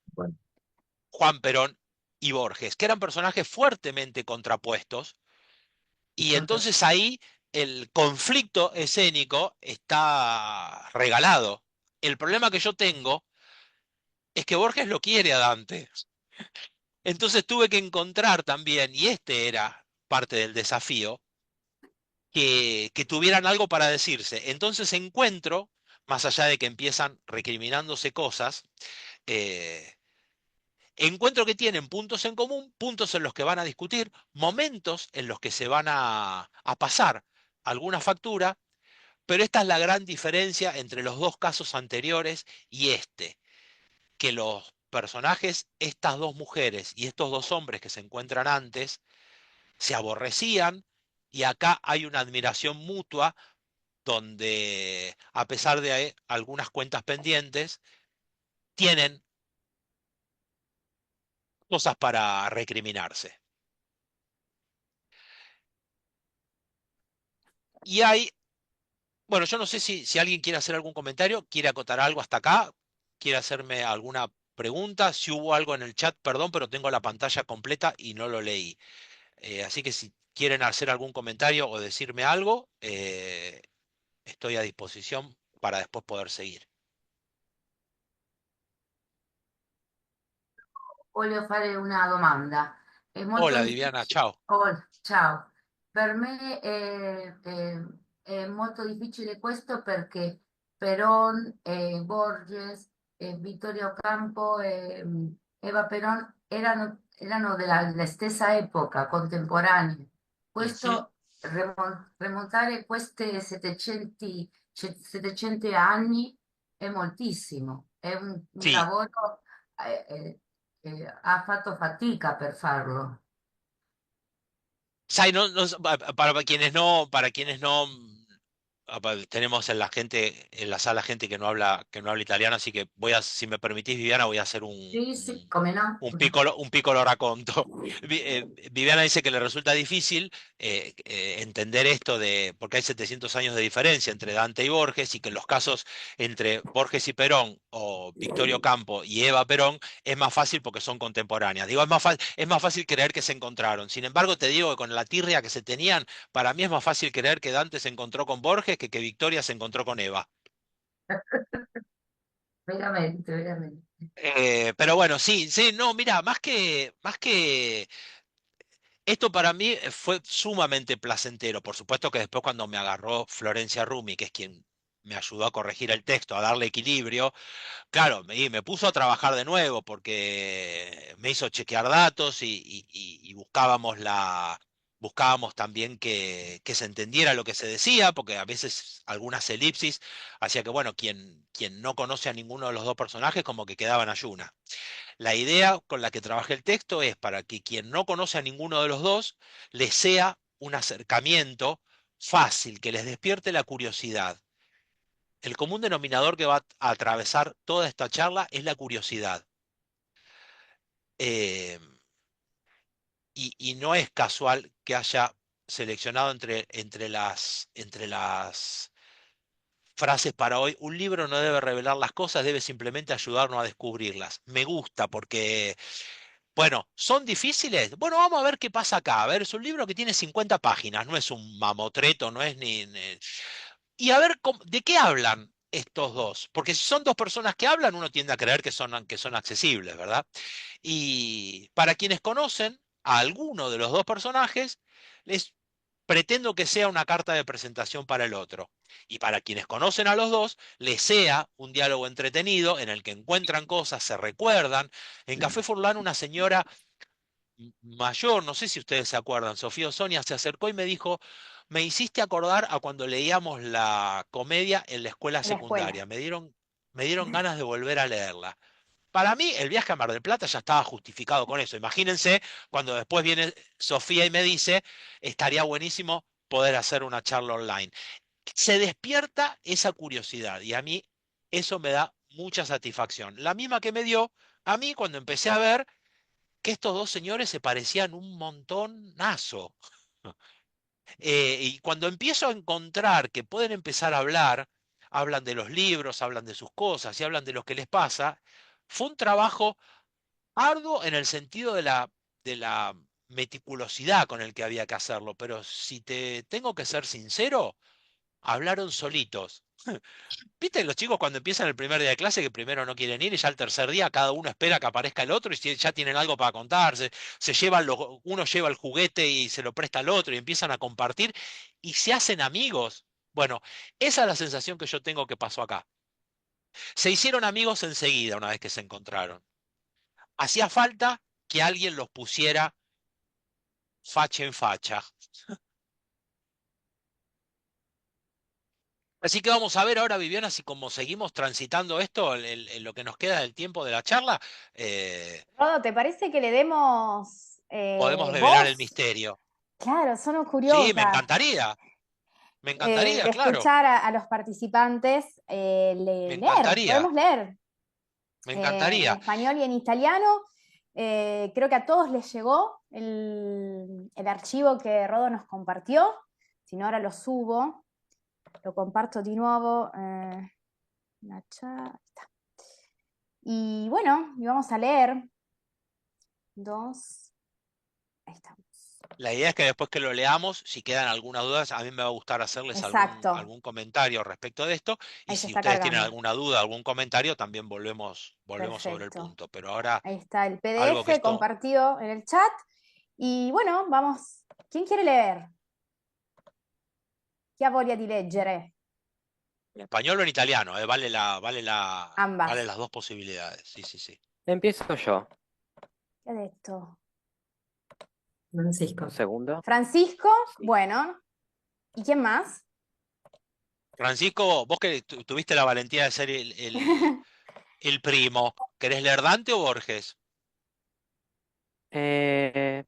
Bueno, Juan Perón y Borges, que eran personajes fuertemente contrapuestos? Y entonces ahí el conflicto escénico está regalado. El problema que yo tengo es que Borges lo quiere a Dante. Entonces tuve que encontrar también, y este era parte del desafío, que tuvieran algo para decirse. Entonces encuentro, más allá de que empiezan recriminándose cosas, eh, encuentro que tienen puntos en común, puntos en los que van a discutir, momentos en los que se van a pasar alguna factura, pero esta es la gran diferencia entre los dos casos anteriores y este, que los personajes, estas dos mujeres y estos dos hombres que se encuentran antes, se aborrecían y acá hay una admiración mutua donde, a pesar de algunas cuentas pendientes, tienen cosas para recriminarse. Y hay, bueno, yo no sé si alguien quiere hacer algún comentario, quiere acotar algo hasta acá, quiere hacerme alguna pregunta, si hubo algo en el chat, perdón, pero tengo la pantalla completa y no lo leí. Así que si quieren hacer algún comentario o decirme algo, estoy a disposición para después poder seguir. voglio fare una domanda. È molto Hola Viviana, difficile. chao. Oh, ciao. Per me è molto difficile questo perché Perón, Borges, Vittorio Ocampo e Eva Perón erano della stessa epoca, contemporanei. Ujú. Questo remontare questi 700 anni è moltissimo, è un Sí, lavoro ha fatto fatica per farlo. Sai, para quienes no, tenemos en la sala gente que no habla italiano, así que si me permitís, Viviana, voy a hacer Sì, sì, come no? un piccolo racconto. Viviana dice que le resulta difícil entender esto porque hay 700 años de diferencia entre Dante y Borges y que en los casos entre Borges y Perón o Victorio Campo y Eva Perón es más fácil porque son contemporáneas. Digo, es más fácil creer que se encontraron. Sin embargo, te digo que con la tirria que se tenían, para mí es más fácil creer que Dante se encontró con Borges que Victoria se encontró con Eva. Veramente, veramente. Pero bueno, sí, sí, no, mira, más que esto para mí fue sumamente placentero. Por supuesto que después cuando me agarró Florencia Rumi, que es quien me ayudó a corregir el texto, a darle equilibrio, claro, me puso a trabajar de nuevo porque me hizo chequear datos y buscábamos también que se entendiera lo que se decía, porque a veces algunas elipsis hacía que, bueno, quien no conoce a ninguno de los dos personajes como que quedaba en ayuna. La idea con la que trabajé el texto es para que quien no conoce a ninguno de los dos le sea un acercamiento fácil, que les despierte la curiosidad. El común denominador que va a atravesar toda esta charla es la curiosidad. Eh, y no es casual que haya seleccionado entre las frases para hoy. Un libro no debe revelar las cosas, debe simplemente ayudarnos a descubrirlas. Me gusta porque, bueno, ¿son difíciles? Bueno, vamos a ver qué pasa acá. A ver, es un libro que tiene 50 páginas, no es un mamotreto, no es ni. Y a ver de qué hablan estos dos. Porque si son dos personas que hablan, uno tiende a creer que son accesibles, ¿verdad? Y para quienes conocen a alguno de los dos personajes, les pretendo que sea una carta de presentación para el otro. Y para quienes conocen a los dos, les sea un diálogo entretenido en el que encuentran cosas, se recuerdan. En Café Furlán una señora mayor, no sé si ustedes se acuerdan, Sofía o Sonia se acercó y me dijo, me hiciste acordar a cuando leíamos la comedia en la escuela En la escuela. secundaria, me dieron ganas de volver a leerla. Para mí, el viaje a Mar del Plata ya estaba justificado con eso. Imagínense cuando después viene Sofía y me dice, estaría buenísimo poder hacer una charla online. Se despierta esa curiosidad y a mí eso me da mucha satisfacción. La misma que me dio a mí cuando empecé a ver que estos dos señores se parecían un montonazo. Y cuando empiezo a encontrar que pueden empezar a hablar, hablan de los libros, hablan de sus cosas y hablan de lo que les pasa, fue un trabajo arduo en el sentido de la meticulosidad con el que había que hacerlo, pero si te tengo que ser sincero, hablaron solitos. ¿Viste los chicos cuando empiezan el primer día de clase que primero no quieren ir y ya el tercer día cada uno espera que aparezca el otro y ya tienen algo para contarse? Se llevan uno lleva el juguete y se lo presta al otro y empiezan a compartir y se hacen amigos. Bueno, esa es la sensación que yo tengo que pasó acá. Se hicieron amigos enseguida una vez que se encontraron. Hacía falta que alguien los pusiera facha en facha. Así que vamos a ver ahora, Viviana, si como seguimos transitando esto, en lo que nos queda del tiempo de la charla, eh, Rodo, ¿te parece que le demos podemos revelar el voz? misterio. Claro, somos Sí, curiosas. me encantaría, De claro, escuchar a los participantes me leer, encantaría, podemos leer me en encantaría. español y en italiano. Creo que a todos les llegó el archivo que Rodo nos compartió. Si no, ahora lo subo, lo comparto de nuevo. Está. Y bueno, y vamos a leer dos. Ahí estamos. La idea es que después que lo leamos, si quedan algunas dudas, a mí me va a gustar hacerles Exacto. algún comentario respecto de esto. Y Ahí se si está ustedes tienen cargando. alguna duda, algún comentario, también volvemos sobre el Perfecto. punto. Pero ahora, Ahí está el algo que PDF esto, compartido en el chat. Y bueno, vamos. ¿Quién quiere leer? Chi ha voglia di leggere? en español o en italiano, vale Ambas. las dos posibilidades. Sí, sí, sí. Empiezo yo. ¿Qué ha detto? Francisco. Un segundo. Francisco, Sí. bueno. ¿Y quién más? Francisco, vos que tuviste la valentía de ser el primo, ¿querés leer Dante o Borges? Eh,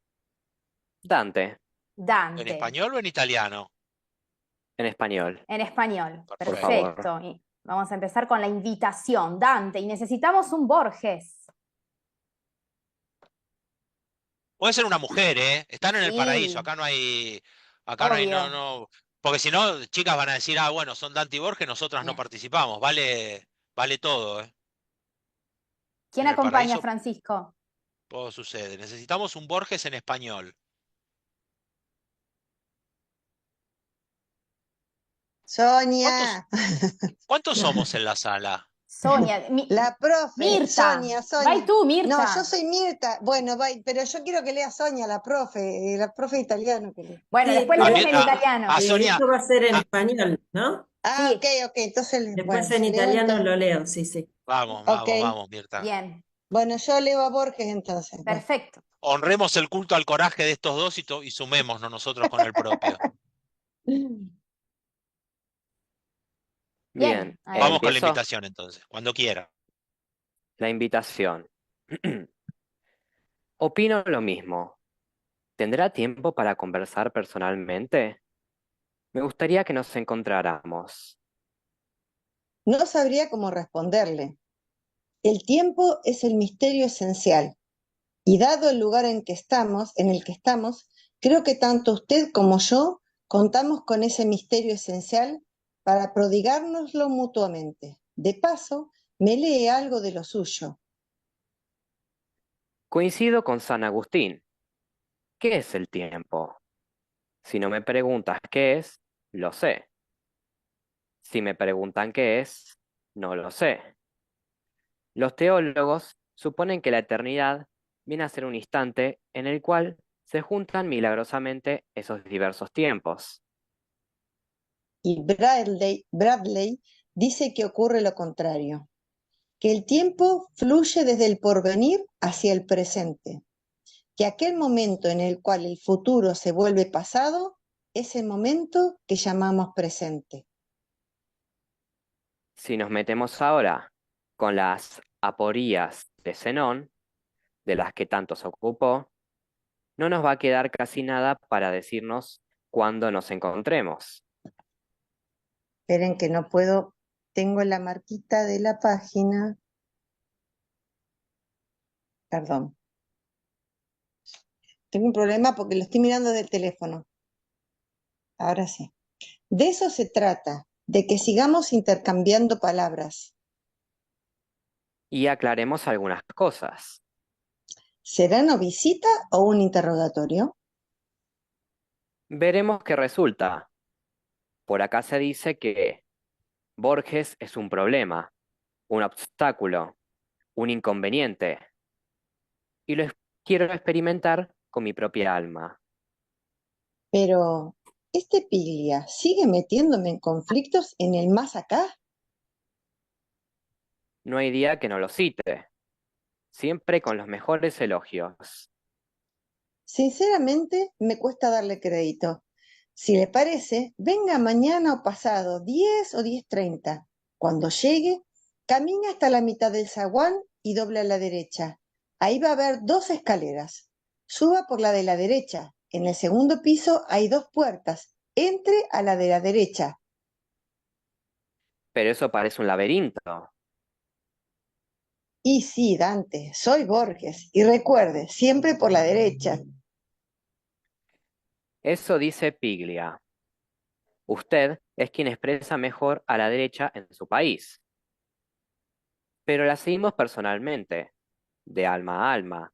Dante, ¿En Dante, español o en italiano? en español, en español. por Perfecto. favor. Perfecto. Y vamos a empezar con la invitación. Dante, y necesitamos un Borges. Puede ser una mujer, ¿eh? Están en el paraíso, Sí, acá no hay, no, obvio. no, porque si no, chicas van a decir, ah, bueno, son Dante y Borges, nosotras no Bien. participamos, vale todo, ¿eh? ¿Quién En el acompaña a paraíso Francisco? todo sucede. Necesitamos un Borges en español. ¿Cuántos, Sonia, cuántos somos en la sala? Sonia, la profe, Mirta. Sonia, Vai Sonia. tú, No, Mirta. yo soy Mirta. Bueno, pero yo quiero que lea Sonia, la profe italiano que lee. Bueno, Sí, después lo A, leen Mir- en a- italiano. a Sonia, esto va a ser en a- español, ¿no? Ah, Sí, ok, entonces, Después bueno, en leo italiano entonces. lo leo, sí, sí. vamos, Ok, vamos, vamos, Mirta. bien. bueno, yo leo a Borges entonces. Bueno. Perfecto. Honremos el culto al coraje de estos dos y sumémonos nosotros con el propio. Bien. Bien, Vamos con la empiezo invitación entonces, cuando quiera. la invitación. Opino lo mismo. ¿Tendrá tiempo para conversar personalmente? Me gustaría que nos encontráramos. No sabría cómo responderle. El tiempo es el misterio esencial, y dado el lugar en el que estamos, creo que tanto usted como yo contamos con ese misterio esencial para prodigárnoslo mutuamente. De paso, me lee algo de lo suyo. Coincido con San Agustín. ¿Qué es el tiempo? Si no me preguntas qué es, lo sé. Si me preguntan qué es, no lo sé. Los teólogos suponen que la eternidad viene a ser un instante en el cual se juntan milagrosamente esos diversos tiempos. Y Bradley dice que ocurre lo contrario, que el tiempo fluye desde el porvenir hacia el presente, que aquel momento en el cual el futuro se vuelve pasado es el momento que llamamos presente. Si nos metemos ahora con las aporías de Zenón, de las que tanto se ocupó, no nos va a quedar casi nada para decirnos cuándo nos encontremos. Esperen que no puedo, tengo la marquita de la página. Perdón. Tengo un problema porque lo estoy mirando del teléfono. Ahora sí. De eso se trata, de que sigamos intercambiando palabras. Y aclaremos algunas cosas. ¿Será una visita o un interrogatorio? Veremos qué resulta. Por acá se dice que Borges es un problema, un obstáculo, un inconveniente. Y quiero experimentar con mi propia alma. Pero, ¿este Piglia sigue metiéndome en conflictos en el más acá? No hay día que no lo cite, siempre con los mejores elogios. Sinceramente, me cuesta darle crédito. Si le parece, venga mañana o pasado, 10 o 10:30. Cuando llegue, camine hasta la mitad del zaguán y doble a la derecha. Ahí va a haber 2 escaleras. Suba por la de la derecha. En el segundo piso hay 2 puertas. Entre a la de la derecha. Pero eso parece un laberinto. Y sí, Dante, soy Borges. Y recuerde, siempre por la derecha. Eso dice Piglia. Usted es quien expresa mejor a la derecha en su país. Pero la seguimos personalmente, de alma a alma.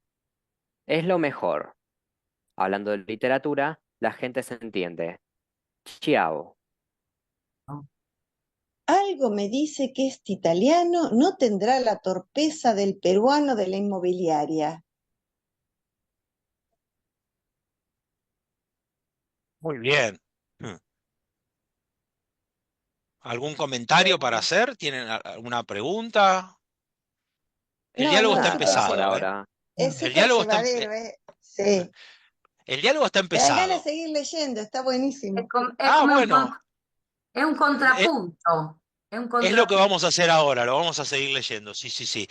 Es lo mejor. Hablando de literatura, la gente se entiende. Ciao. Algo me dice que este italiano no tendrá la torpeza del peruano de la inmobiliaria. Muy bien. Mm. ¿Algún comentario para hacer? ¿Tienen alguna pregunta? El No, diálogo no, está Nada, por empezado, ¿eh? ahora. es El súper diálogo está, llevadero, ¿eh? Sí. el diálogo está Te dan ganas de empezado. seguir leyendo, está Es, buenísimo. es Ah, como bueno, es un eh, contrapunto. Es un es lo que contrapunto. vamos a hacer ahora, lo vamos a seguir leyendo, sí, sí, sí.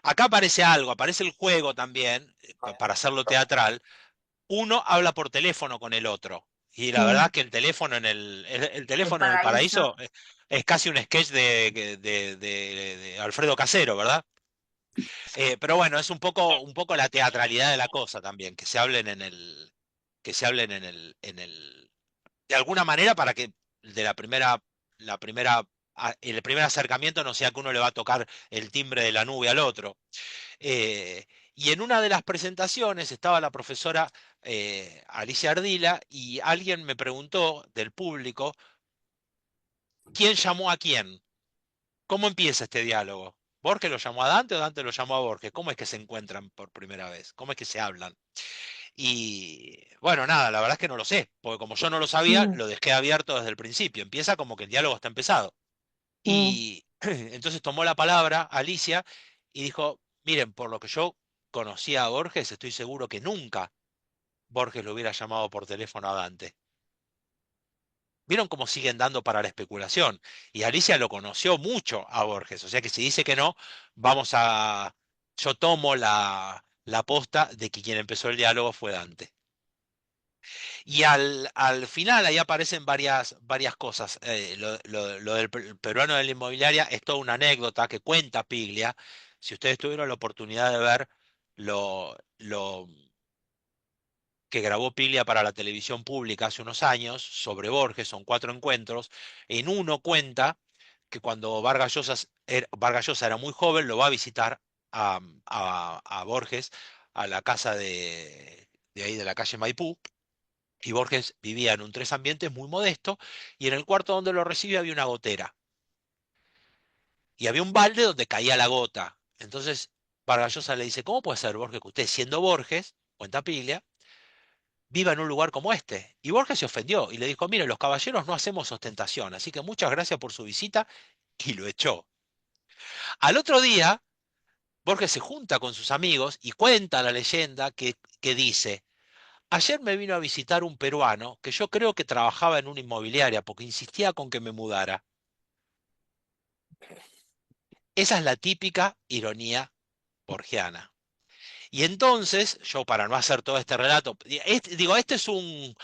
Acá aparece algo, aparece el juego también, para hacerlo teatral. Uno habla por teléfono con el otro. Y la verdad es Mm. que el teléfono el El teléfono en el paraíso. paraíso es casi un sketch de Alfredo Casero, ¿verdad? Pero bueno, es un poco la teatralidad de la cosa también, que se hablen que se hablen de alguna manera para que de la primera, el primer acercamiento no sea que uno le va a tocar el timbre de la nube al otro. Eh, y en una de las presentaciones estaba la profesora Alicia Ardila y alguien me preguntó del público, ¿quién llamó a quién? ¿Cómo empieza este diálogo? ¿Borges lo llamó a Dante o Dante lo llamó a Borges? ¿Cómo es que se encuentran por primera vez? ¿Cómo es que se hablan? Y bueno, nada, la verdad es que no lo sé, porque como yo no lo sabía, Mm, lo dejé abierto desde el principio. Empieza como que el diálogo está empezado. mm. Y entonces tomó la palabra Alicia y dijo, miren, por lo que yo conocía a Borges, estoy seguro que nunca Borges lo hubiera llamado por teléfono a Dante. ¿Vieron cómo siguen dando para la especulación? Y Alicia lo conoció mucho a Borges, o sea que si dice que no, vamos a... Yo tomo la posta de que quien empezó el diálogo fue Dante. Y al final ahí aparecen varias cosas. Lo del peruano de la inmobiliaria es toda una anécdota que cuenta Piglia. Si ustedes tuvieron la oportunidad de ver lo que grabó Piglia para la televisión pública hace unos años sobre Borges, son 4 encuentros, en uno cuenta que cuando Vargas Llosa era muy joven, lo va a visitar a Borges a la casa de ahí de la calle Maipú. Y Borges vivía en un tres ambientes muy modesto y en el cuarto donde lo recibe había una gotera. Y había un balde donde caía la gota. Entonces Vargas Llosa le dice, ¿cómo puede ser, Borges, que usted siendo Borges, cuenta Piglia, viva en un lugar como este? Y Borges se ofendió y le dijo, mire, los caballeros no hacemos ostentación, así que muchas gracias por su visita y lo echó. Al otro día, Borges se junta con sus amigos y cuenta la leyenda que dice, ayer me vino a visitar un peruano que yo creo que trabajaba en una inmobiliaria porque insistía con que me mudara. Esa es la típica ironía borgiana. Y entonces, yo para no hacer todo este relato, digo, este es un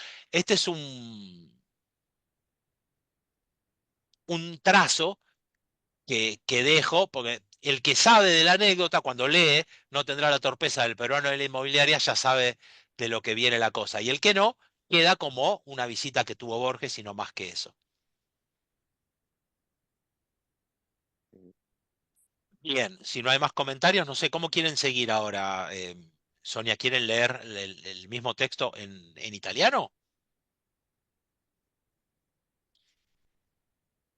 trazo que dejo, porque el que sabe de la anécdota, cuando lee, no tendrá la torpeza del peruano de la inmobiliaria, ya sabe de lo que viene la cosa. Y el que no, queda como una visita que tuvo Borges y no más que eso. Bien, si no hay más comentarios, no sé cómo quieren seguir ahora. Sonia, ¿quieren leer el mismo texto en italiano?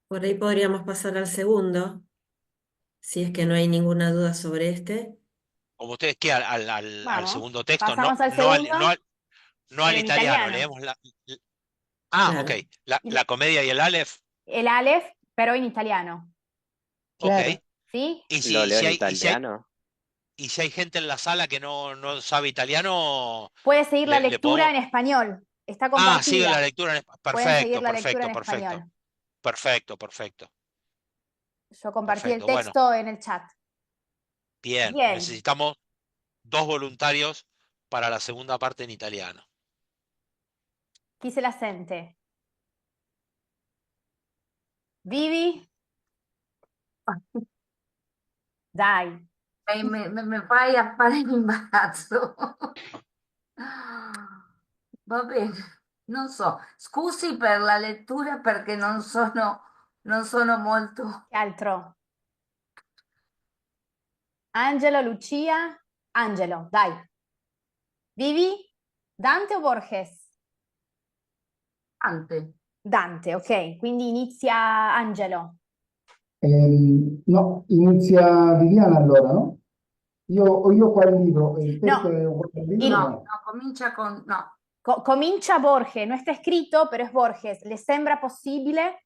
Por ahí podríamos pasar al segundo, si es que no hay ninguna duda sobre este. Como ustedes quieran, al Vamos, segundo texto, pasamos al segundo, no al pero en italiano, italiano. leemos Ah, ok, Claro, la comedia y el Aleph, El Aleph, pero en italiano. ok. Claro. ¿Sí? Y ¿Lo si, leo si en hay, y si hay, italiano? y si hay gente en la sala que no sabe italiano, Puede seguir la le lectura podemos... en español. Está Ah, sigue la compartida. lectura Pueden seguir Perfecto, la lectura perfecto, en perfecto, español. perfecto, perfecto, Yo compartí el perfecto. Bueno, texto en el chat. bien, Bien. necesitamos 2 voluntarios para la segunda parte en italiano. Chi se la sente? Vivi? Dai. Me fai a fare l'imbarazzo. Va bene, non so. Scusi per la lettura perché non sono molto... Che altro? Angelo, Lucia? Angelo, dai. Vivi? Dante o Borges? Tante. Dante, ok. Quindi inizia Angelo. No, inizia Viviana allora, no? Io qua il libro, il testo No, è uguale al libro, il- No, no? no, comincia con... No. comincia Borges, no está escrito, pero es Borges. ¿Le sembra possibile?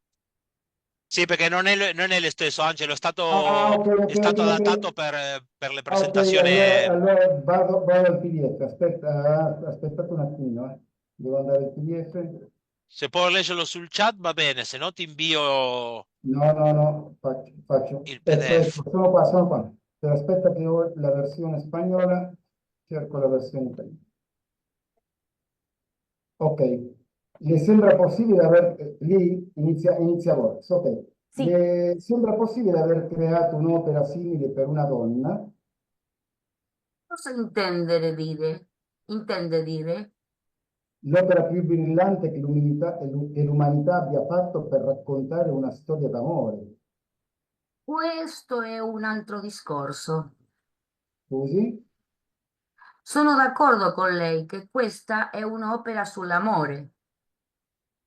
Sì, perché non è lo stesso, Angelo, Ah, ok, è ok, ok, stato adattato ok. per le Ok, presentazioni. allora vado al PDF, aspettate un attimino, eh. Devo andare al PDF. Se può leggerlo sul chat va bene, se no ti invio No, no, no, faccio. il Ecco, PDF. ecco, sono qua, sono qua. Però aspetta che ho la versione spagnola, cerco la versione italiana. Ok, le sembra possibile aver, lì inizia Borges, ok. Sì, Le sembra possibile aver creato un'opera simile per una donna? Cosa intende dire? L'opera più brillante che l'umanità abbia fatto per raccontare una storia d'amore. Questo è un altro discorso. Scusi? Sono d'accordo con lei che questa è un'opera sull'amore.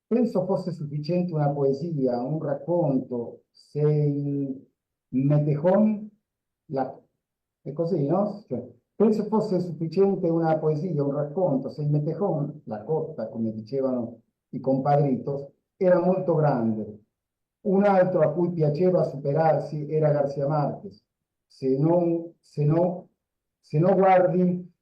Penso fosse sufficiente una poesia, un racconto, se il Metejón, è così, no? Cioè, penso fosse sufficiente una poesia, un racconto, se il Metejón, la cotta, come dicevano i compadritos, era molto grande. Un altro a cui piaceva superarsi era García Márquez. Se no guardi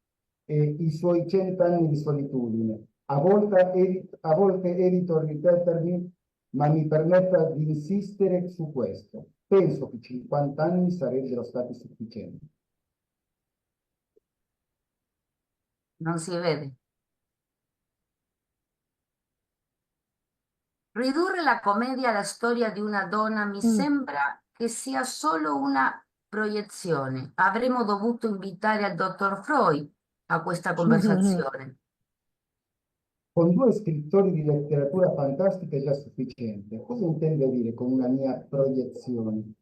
i suoi 100 anni di solitudine. A volte evito di ripetermi, ma mi permetta di insistere su questo. Penso che 50 anni sarebbero stati sufficienti. Non si vede. Ridurre la commedia alla storia di una donna mi sembra che sia solo una proiezione. Avremmo dovuto invitare al dottor Freud a questa conversazione. Con 2 scrittori di letteratura fantastica è già sufficiente. Cosa intende dire con una mia proiezione?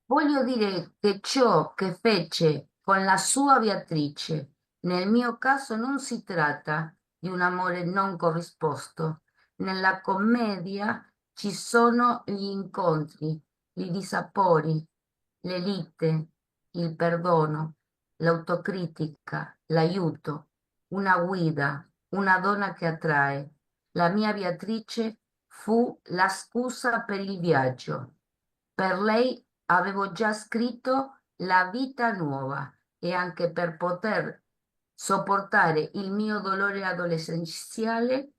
Voglio dire che ciò che fece con la sua Beatrice, nel mio caso non si tratta di un amore non corrisposto. Nella commedia ci sono gli incontri, i dissapori, le lite, il perdono, l'autocritica, l'aiuto, una guida, una donna che attrae. La mia Beatrice fu la scusa per il viaggio. Per lei avevo già scritto la vita nuova e anche per poter sopportare il mio dolore adolescenziale,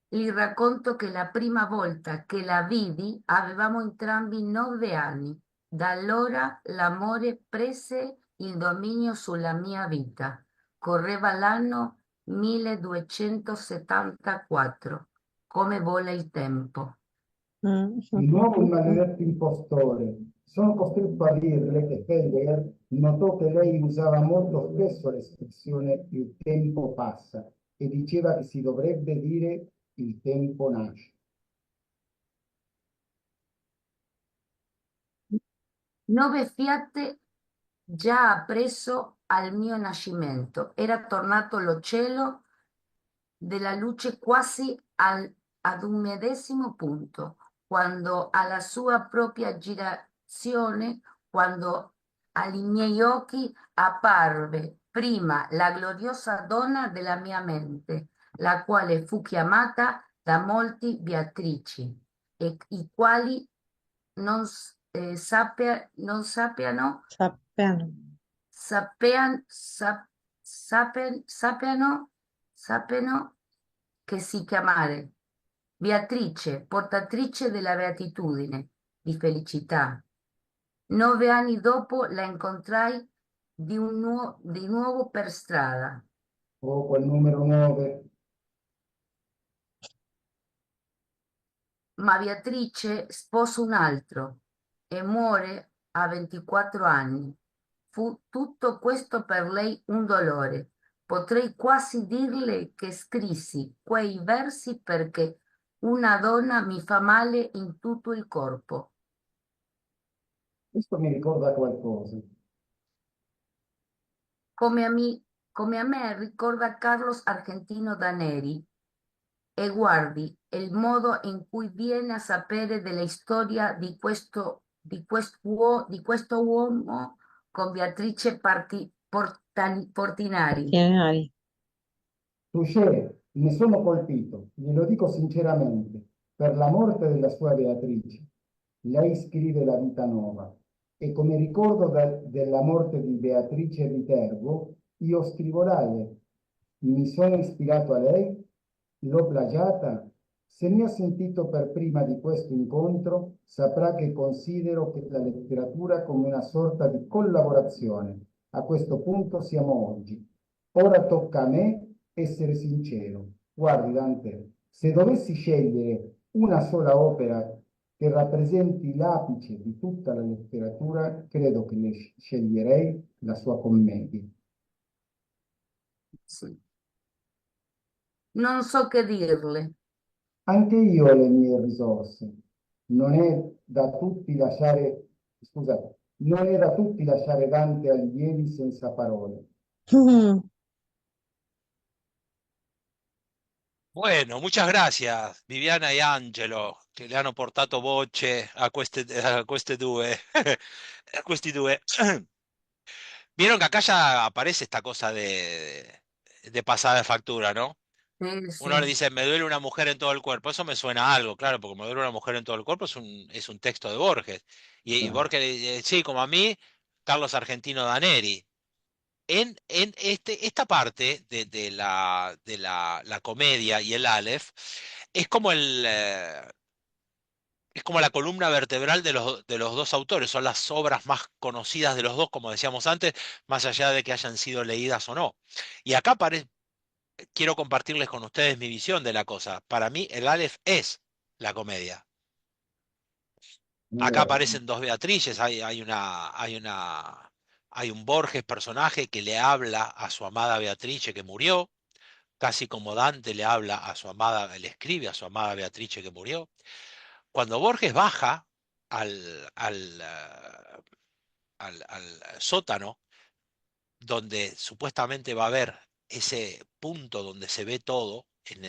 gli racconto che la prima volta che la vidi avevamo entrambi 9 anni. Da allora l'amore prese il dominio sulla mia vita. Correva l'anno 1274. Come vola il tempo. Di nuovo il maledetto impostore. Sono costretto a dirle che Heidegger notò che lei usava molto spesso l'espressione il tempo passa e diceva che si dovrebbe dire il tempo nasce. 9 fiate già appreso al mio nascimento. Era tornato lo cielo della luce quasi ad un medesimo punto, quando alla sua propria girazione, quando ai miei occhi apparve prima la gloriosa donna della mia mente, la quale fu chiamata da molti Beatrici, e i quali non, non sappiano Sappiano. sappiano che si chiamare Beatrice, portatrice della beatitudine, di felicità. 9 anni dopo la incontrai di nuovo per strada. Oh, quel numero 9. Ma Beatrice sposa un altro e muore a 24 anni. Fu tutto questo per lei un dolore. Potrei quasi dirle che scrissi quei versi perché una donna mi fa male in tutto il corpo. Questo mi ricorda qualcosa. Come a me ricorda Carlos Argentino da Neri. E guardi il modo in cui viene a sapere della storia di questo uomo con Beatrice Portinari. Pienari. Touché, ne sono colpito, glielo dico sinceramente, per la morte della sua Beatrice. Lei scrive La vita nuova e come ricordo della morte di Beatrice Viterbo, io scrivo l'Ale. Mi sono ispirato a lei, l'ho plagiata. Se mi ha sentito per prima di questo incontro, saprà che considero che la letteratura come una sorta di collaborazione. A questo punto siamo oggi. Ora tocca a me essere sincero. Guardi, Dante, se dovessi scegliere una sola opera che rappresenti l'apice di tutta la letteratura, credo che ne sceglierei la sua commedia. Sì. Non so che dirle. Anche io ho le mie risorse. Non è da tutti lasciare, scusate, non è da tutti lasciare Dante allievi senza parole. Bueno, muchas gracias Viviana y Angelo, che le hanno portato voce a queste due. A questi due. Vieron que acá ya aparece esta cosa de pasada de factura, ¿no? Sí, Uno le sí, dice, me duele una mujer en todo el cuerpo. Eso me suena a algo, claro, porque me duele una mujer en todo el cuerpo es un texto de Borges. Y Claro. Borges, sí, como a mí, Carlos Argentino Daneri. Esta parte la comedia y el Aleph es como es como la columna vertebral de los dos autores. Son las obras más conocidas de los dos, como decíamos antes, más allá de que hayan sido leídas o no. Y acá quiero compartirles con ustedes mi visión de la cosa. Para mí, el Aleph es la comedia. Acá aparecen dos Beatrices, hay un Borges personaje que le habla a su amada Beatrice que murió, casi como Dante le habla a su amada, le escribe a su amada Beatrice que murió. Cuando Borges baja al sótano, donde supuestamente va a haber ese punto donde se ve todo, en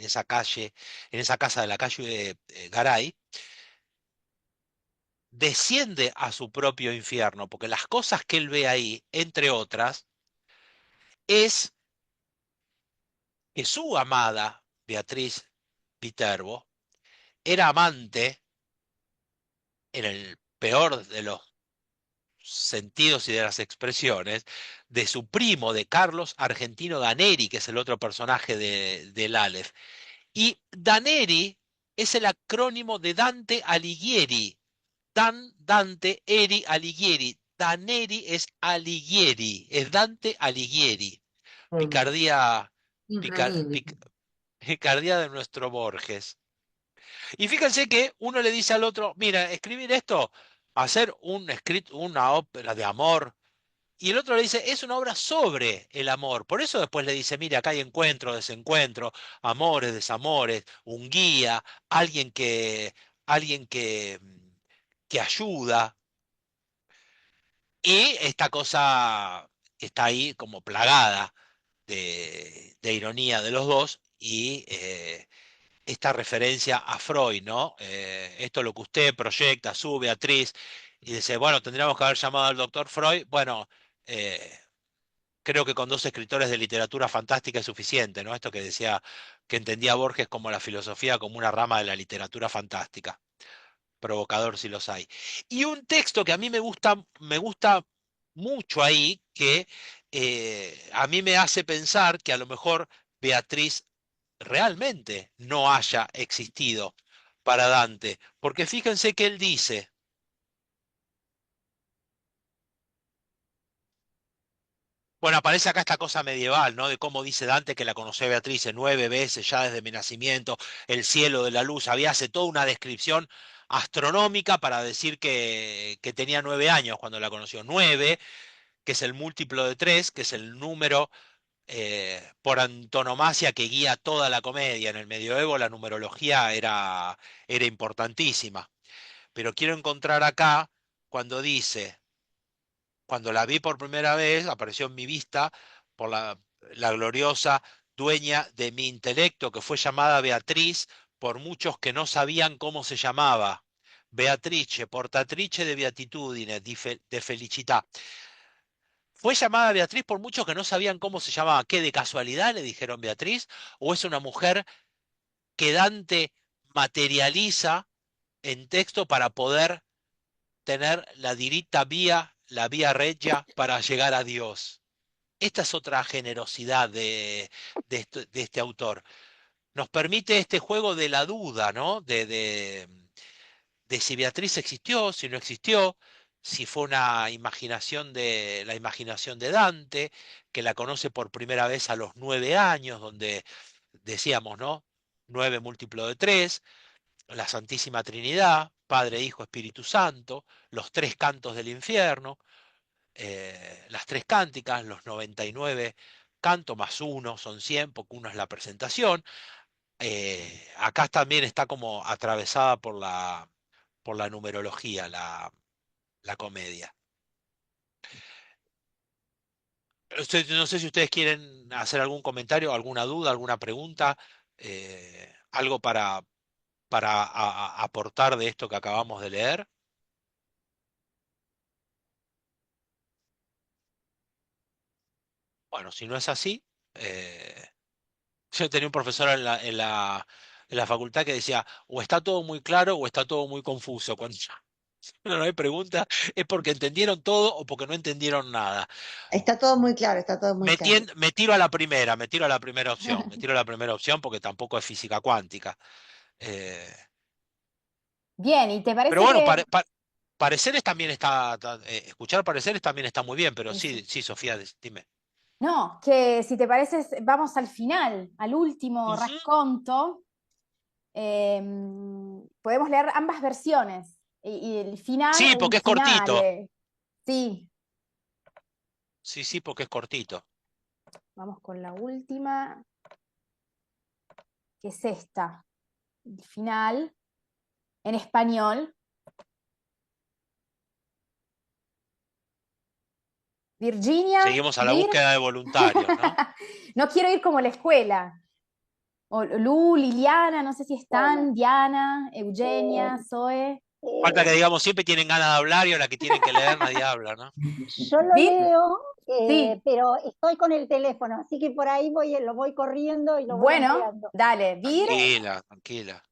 esa calle, en esa casa de la calle Garay, desciende a su propio infierno, porque las cosas que él ve ahí, entre otras, es que su amada Beatriz Viterbo era amante, en el peor de los sentidos y de las expresiones de su primo, de Carlos Argentino Daneri, que es el otro personaje del Aleph. Y Daneri es el acrónimo de Dante Alighieri. Dante, Eri, Alighieri. Daneri es Alighieri, es Dante Alighieri. Picardía, Increíble. picardía de nuestro Borges. Y fíjense que uno le dice al otro, mira, escribir esto, hacer una ópera de amor. Y el otro le dice, es una obra sobre el amor. Por eso después le dice, mira, acá hay encuentro, desencuentro, amores, desamores, un guía, alguien que ayuda. Y esta cosa está ahí como plagada de ironía de los dos y esta referencia a Freud, ¿no? Esto es lo que usted proyecta, su Beatriz, y dice, bueno, tendríamos que haber llamado al doctor Freud. Bueno, eh, creo que con dos escritores de literatura fantástica es suficiente, ¿no? Esto que decía, que entendía Borges como la filosofía como una rama de la literatura fantástica. Provocador si los hay. Y un texto que a mí me gusta mucho ahí, que a mí me hace pensar que a lo mejor Beatriz realmente no haya existido para Dante, porque fíjense que él dice, bueno, aparece acá esta cosa medieval, ¿no? De cómo dice Dante que la conoció a Beatriz 9 veces ya desde mi nacimiento, el cielo de la luz, hace toda una descripción astronómica para decir que tenía 9 años cuando la conoció. 9, que es el múltiplo de 3, que es el número por antonomasia que guía toda la comedia. En el medioevo la numerología era importantísima. Pero quiero encontrar acá cuando dice, cuando la vi por primera vez, apareció en mi vista por la gloriosa dueña de mi intelecto, que fue llamada Beatriz por muchos que no sabían cómo se llamaba. Beatrice, portatrice de beatitudine, de felicità. Fue llamada Beatriz por muchos que no sabían cómo se llamaba. ¿Qué, de casualidad le dijeron Beatriz? ¿O es una mujer que Dante materializa en texto para poder tener la dirita vía, la vía regia para llegar a Dios? Esta es otra generosidad de este autor. Nos permite este juego de la duda, ¿no? De si Beatriz existió, si no existió, si fue una imaginación la imaginación de Dante, que la conoce por primera vez a los 9 años, donde decíamos, ¿no? 9 múltiplo de 3, la Santísima Trinidad, Padre, Hijo, Espíritu Santo, los tres cantos del infierno, las tres cánticas, los 99 cantos más uno son 100, porque uno es la presentación. Acá también está como atravesada por la numerología, la comedia. No sé si ustedes quieren hacer algún comentario, alguna duda, alguna pregunta, algo para aportar de esto que acabamos de leer. Bueno, si no es así, yo tenía un profesor en la facultad que decía, o está todo muy claro o está todo muy confuso. Cuando no hay pregunta, es porque entendieron todo o porque no entendieron nada. Está todo muy claro, está todo muy claro. Me tiro a la primera, me tiro a la primera opción, me tiro a la primera opción porque tampoco es física cuántica. Eh, Bien, ¿y te pero parece bueno, que... pareceres también escuchar pareceres también está muy bien, pero Sí, sí, sí. sí, Sofía, dime. No, que si te parece, vamos al final, al último Ujú. racconto. Podemos leer ambas versiones. Y el final, Sí, un porque es cortito. finale. Sí, Sí, sí, porque es cortito. vamos con la última, que es esta. El final, en español. Virginia, Seguimos a la Vir. búsqueda de voluntarios, ¿no? No quiero ir como la escuela. O Lu, Liliana, no sé si están, Bueno, Diana, eh, Eugenia, Zoe. Falta que eh, digamos, siempre tienen ganas de hablar y a la que tienen que leer nadie habla, ¿no? yo lo ¿Vir? leo, Sí. pero estoy con el teléfono, así que por ahí lo voy corriendo y lo voy Bueno, ampliando. dale, Vir. Tranquila, tranquila.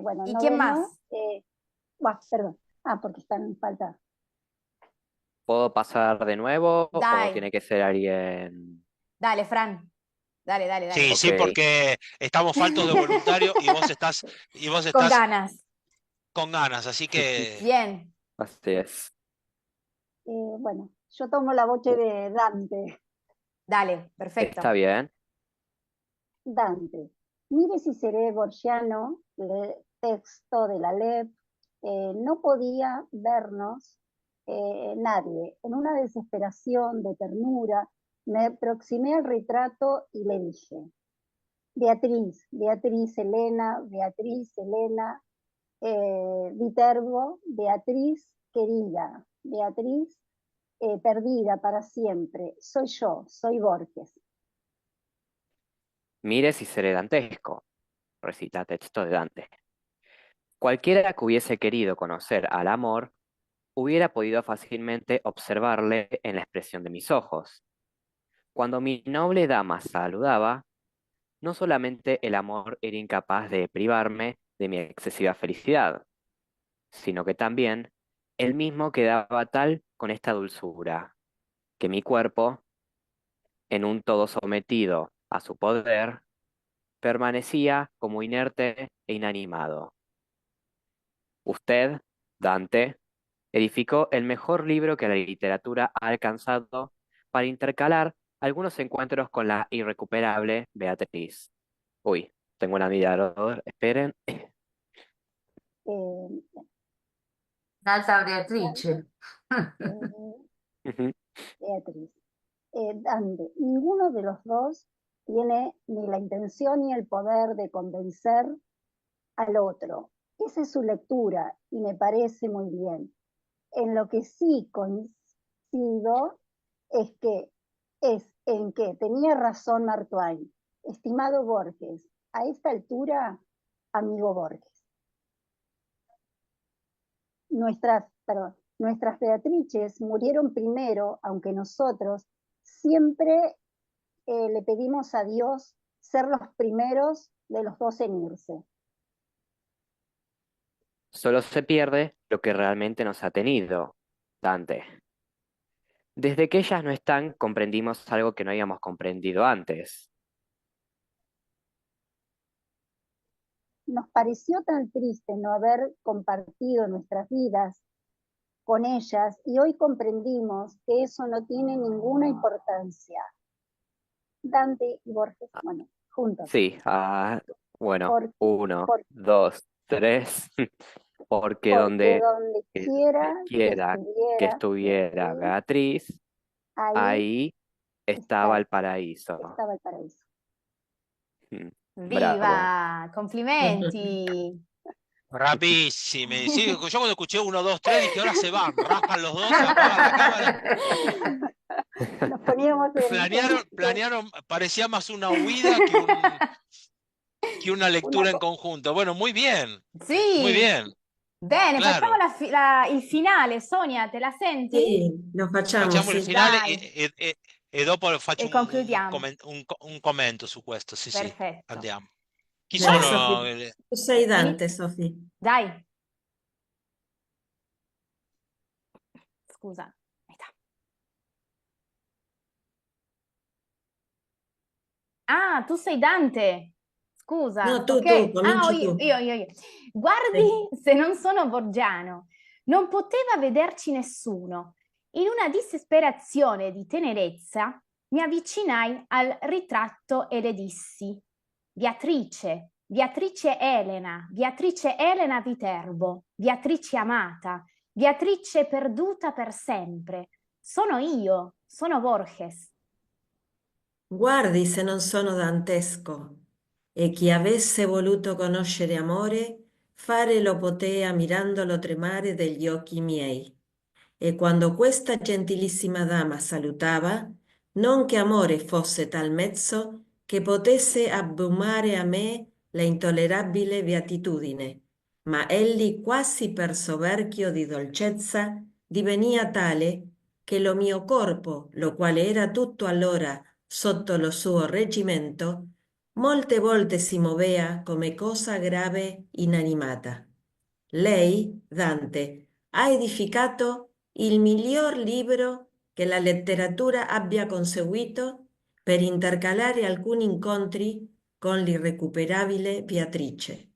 Bueno, ¿Y quién más? noveno, perdón. Porque están en falta. ¿Puedo pasar de nuevo o Dai. tiene que ser alguien? Dale, Fran. Dale, dale, dale. Sí, sí, Ok, porque estamos faltos de voluntario y vos estás Con ganas. con ganas, así que Bien. así es. Bueno, yo tomo la voce de Dante. Dale, perfecto. Está bien. Dante, mire si seré borgiano, texto de la LEP, no podía vernos nadie. En una desesperación de ternura, me aproximé al retrato y le dije, Beatriz, Beatriz Elena, Beatriz Elena, Viterbo, Beatriz querida, Beatriz perdida para siempre, soy yo, soy Borges. Mire si seré dantesco. Recita texto de Dante. Cualquiera que hubiese querido conocer al amor, hubiera podido fácilmente observarle en la expresión de mis ojos. Cuando mi noble dama saludaba, no solamente el amor era incapaz de privarme de mi excesiva felicidad, sino que también él mismo quedaba tal con esta dulzura, que mi cuerpo, en un todo sometido a su poder, permanecía como inerte e inanimado. Usted, Dante, edificó el mejor libro que la literatura ha alcanzado para intercalar algunos encuentros con la irrecuperable Beatriz. Uy, tengo un admirador, esperen. Eh, Nata Beatrice. eh, Beatriz. Dante, ninguno de los dos tiene ni la intención ni el poder de convencer al otro. Esa es su lectura y me parece muy bien. En lo que sí coincido es en que tenía razón Mark Twain. Estimado Borges, a esta altura, amigo Borges. Nuestras Beatrices murieron primero, aunque nosotros siempre le pedimos a Dios ser los primeros de los dos en irse. Solo se pierde lo que realmente nos ha tenido, Dante. Desde que ellas no están, comprendimos algo que no habíamos comprendido antes. Nos pareció tan triste no haber compartido nuestras vidas con ellas y hoy comprendimos que eso no tiene ninguna importancia. Dante y Borges, bueno, juntos. Sí, bueno, Por- 1, por- 2, 3, porque Porque donde donde quiera quiera que estuviera Beatriz, Beatriz, ahí ahí estaba el paraíso. estaba el paraíso. Bravo. Viva, complimenti. rapidísimo. Sí, yo cuando escuché 1, 2, 3 dije, ahora se van, raspan los dos, se apagan la cámara. Nos poníamos Planearon, parecía más una huida que una lectura en conjunto. Bueno, muy bien, Sì, muy bien. bene, Claro. facciamo il finale. Sonia, te la senti? Sì, lo facciamo, Facciamo il sì. finale Dai. e dopo faccio E concludiamo. un commento su questo. Sì, sì, Perfetto. andiamo. Chi Dai, sono? Sofì. Tu sei Dante, Sofì. Dai. Scusa. Aspetta. Ah, tu sei Dante. Scusa. No, tu, ok. tu, cominci io, tu. io. Guardi se non sono borgiano. Non poteva vederci nessuno. In una disperazione di tenerezza mi avvicinai al ritratto e le dissi: Beatrice, Beatrice Elena Viterbo, Beatrice amata, Beatrice perduta per sempre. Sono io, sono Borges. Guardi se non sono dantesco, e chi avesse voluto conoscere amore, fare lo potea mirandolo tremare degli occhi miei. E quando questa gentilissima dama salutava, non che amore fosse tal mezzo che potesse abrumare a me la intollerabile beatitudine, ma egli quasi per soverchio di dolcezza divenia tale che lo mio corpo, lo quale era tutto allora sotto lo suo reggimento, molte volte si movea come cosa grave inanimata. Lei, Dante, ha edificato il miglior libro che la letteratura abbia conseguito per intercalare alcuni incontri con l'irrecuperabile Beatrice.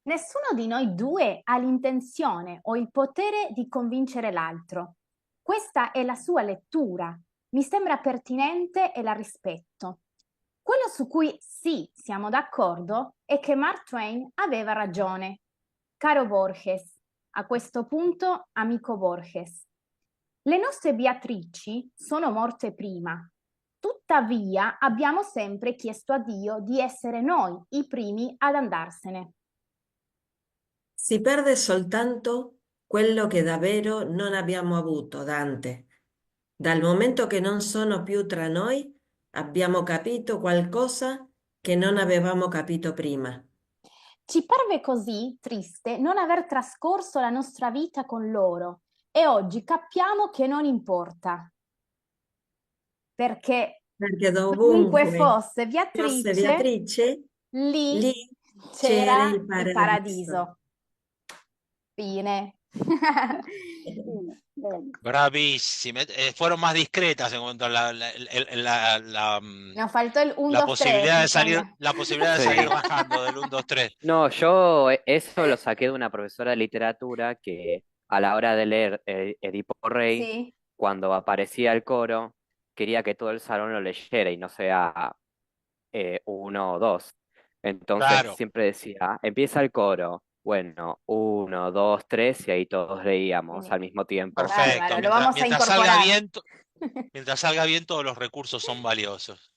Nessuno di noi due ha l'intenzione o il potere di convincere l'altro. Questa è la sua lettura. Mi sembra pertinente e la rispetto. Quello su cui sì siamo d'accordo è che Mark Twain aveva ragione. Caro Borges, a questo punto amico Borges, le nostre Beatrici sono morte prima. Tuttavia abbiamo sempre chiesto a Dio di essere noi i primi ad andarsene. Si perde soltanto quello che davvero non abbiamo avuto, Dante. Dal momento che non sono più tra noi, abbiamo capito qualcosa che non avevamo capito prima. Ci parve così triste non aver trascorso la nostra vita con loro e oggi capiamo che non importa. Perché Perché dovunque dovunque fosse fosse Beatrice, Beatrice, lì lì c'era c'era il il paradiso. paradiso. Fine. Bene, bene. Bravissime, fueron más discretas en cuanto a Nos faltó el 1, la 2, 3, posibilidad de salir, Nicola. la posibilidad de salir Sí. rajando del 1, 2, 3. No, yo eso lo saqué de una profesora de literatura que a la hora de leer Edipo Rey, Sí. cuando aparecía el coro, quería que todo el salón lo leyera y no sea uno o dos. Entonces Claro, siempre decía, empieza el coro. Bueno, uno, dos, tres, y ahí todos leíamos Genial. al mismo tiempo. perfecto. Bárbaro, lo Mientras, vamos a mientras salga incorporar. bien, mientras salga bien, todos los recursos son valiosos.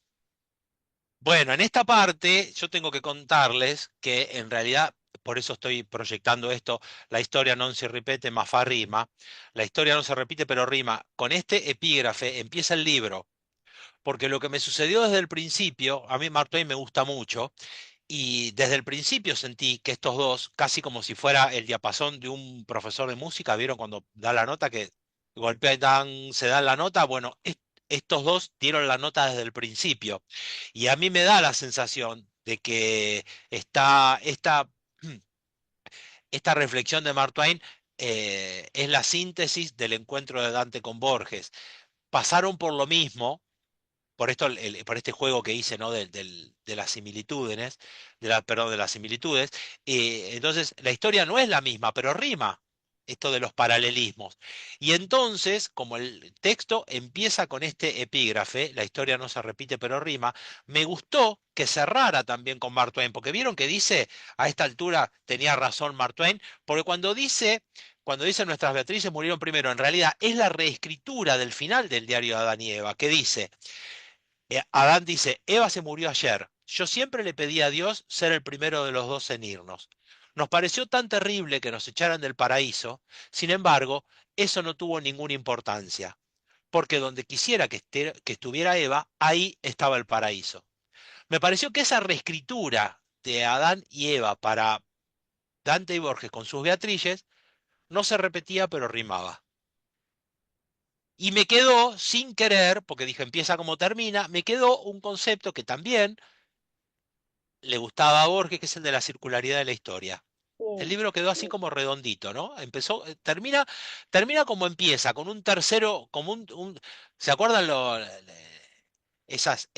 Bueno, en esta parte yo tengo que contarles que en realidad, por eso estoy proyectando esto, la historia no se repite, ma fa rima. La historia no se repite, pero rima. Con este epígrafe empieza el libro, porque lo que me sucedió desde el principio, a mí Mark Twain me gusta mucho, y desde el principio sentí que estos dos, casi como si fuera el diapasón de un profesor de música, ¿vieron cuando da la nota que golpea y se da la nota? Bueno, estos dos dieron la nota desde el principio. Y a mí me da la sensación de que esta reflexión de Mark Twain es la síntesis del encuentro de Dante con Borges. Pasaron por lo mismo por esto, por este juego que hice, ¿no? De las similitudes, perdón, de las similitudes. Entonces, la historia no es la misma, pero rima esto de los paralelismos. Y entonces, como el texto empieza con este epígrafe, la historia no se repite, pero rima, me gustó que cerrara también con Mark Twain, porque vieron que dice, a esta altura tenía razón Mark Twain, porque cuando dice nuestras Beatrices murieron primero, en realidad es la reescritura del final del diario de Adán y Eva, que dice, Adán dice, Eva se murió ayer. Yo siempre le pedí a Dios ser el primero de los dos en irnos. Nos pareció tan terrible que nos echaran del paraíso, sin embargo, eso no tuvo ninguna importancia, porque donde quisiera que estuviera Eva, ahí estaba el paraíso. Me pareció que esa reescritura de Adán y Eva para Dante y Borges con sus Beatrices no se repetía, pero rimaba. Y me quedó, sin querer, porque dije empieza como termina, me quedó un concepto que también le gustaba a Borges, que es el de la circularidad de la historia. El Sí, libro quedó así sí. como redondito, ¿no? Termina como empieza, con un tercero, ¿se acuerdan esas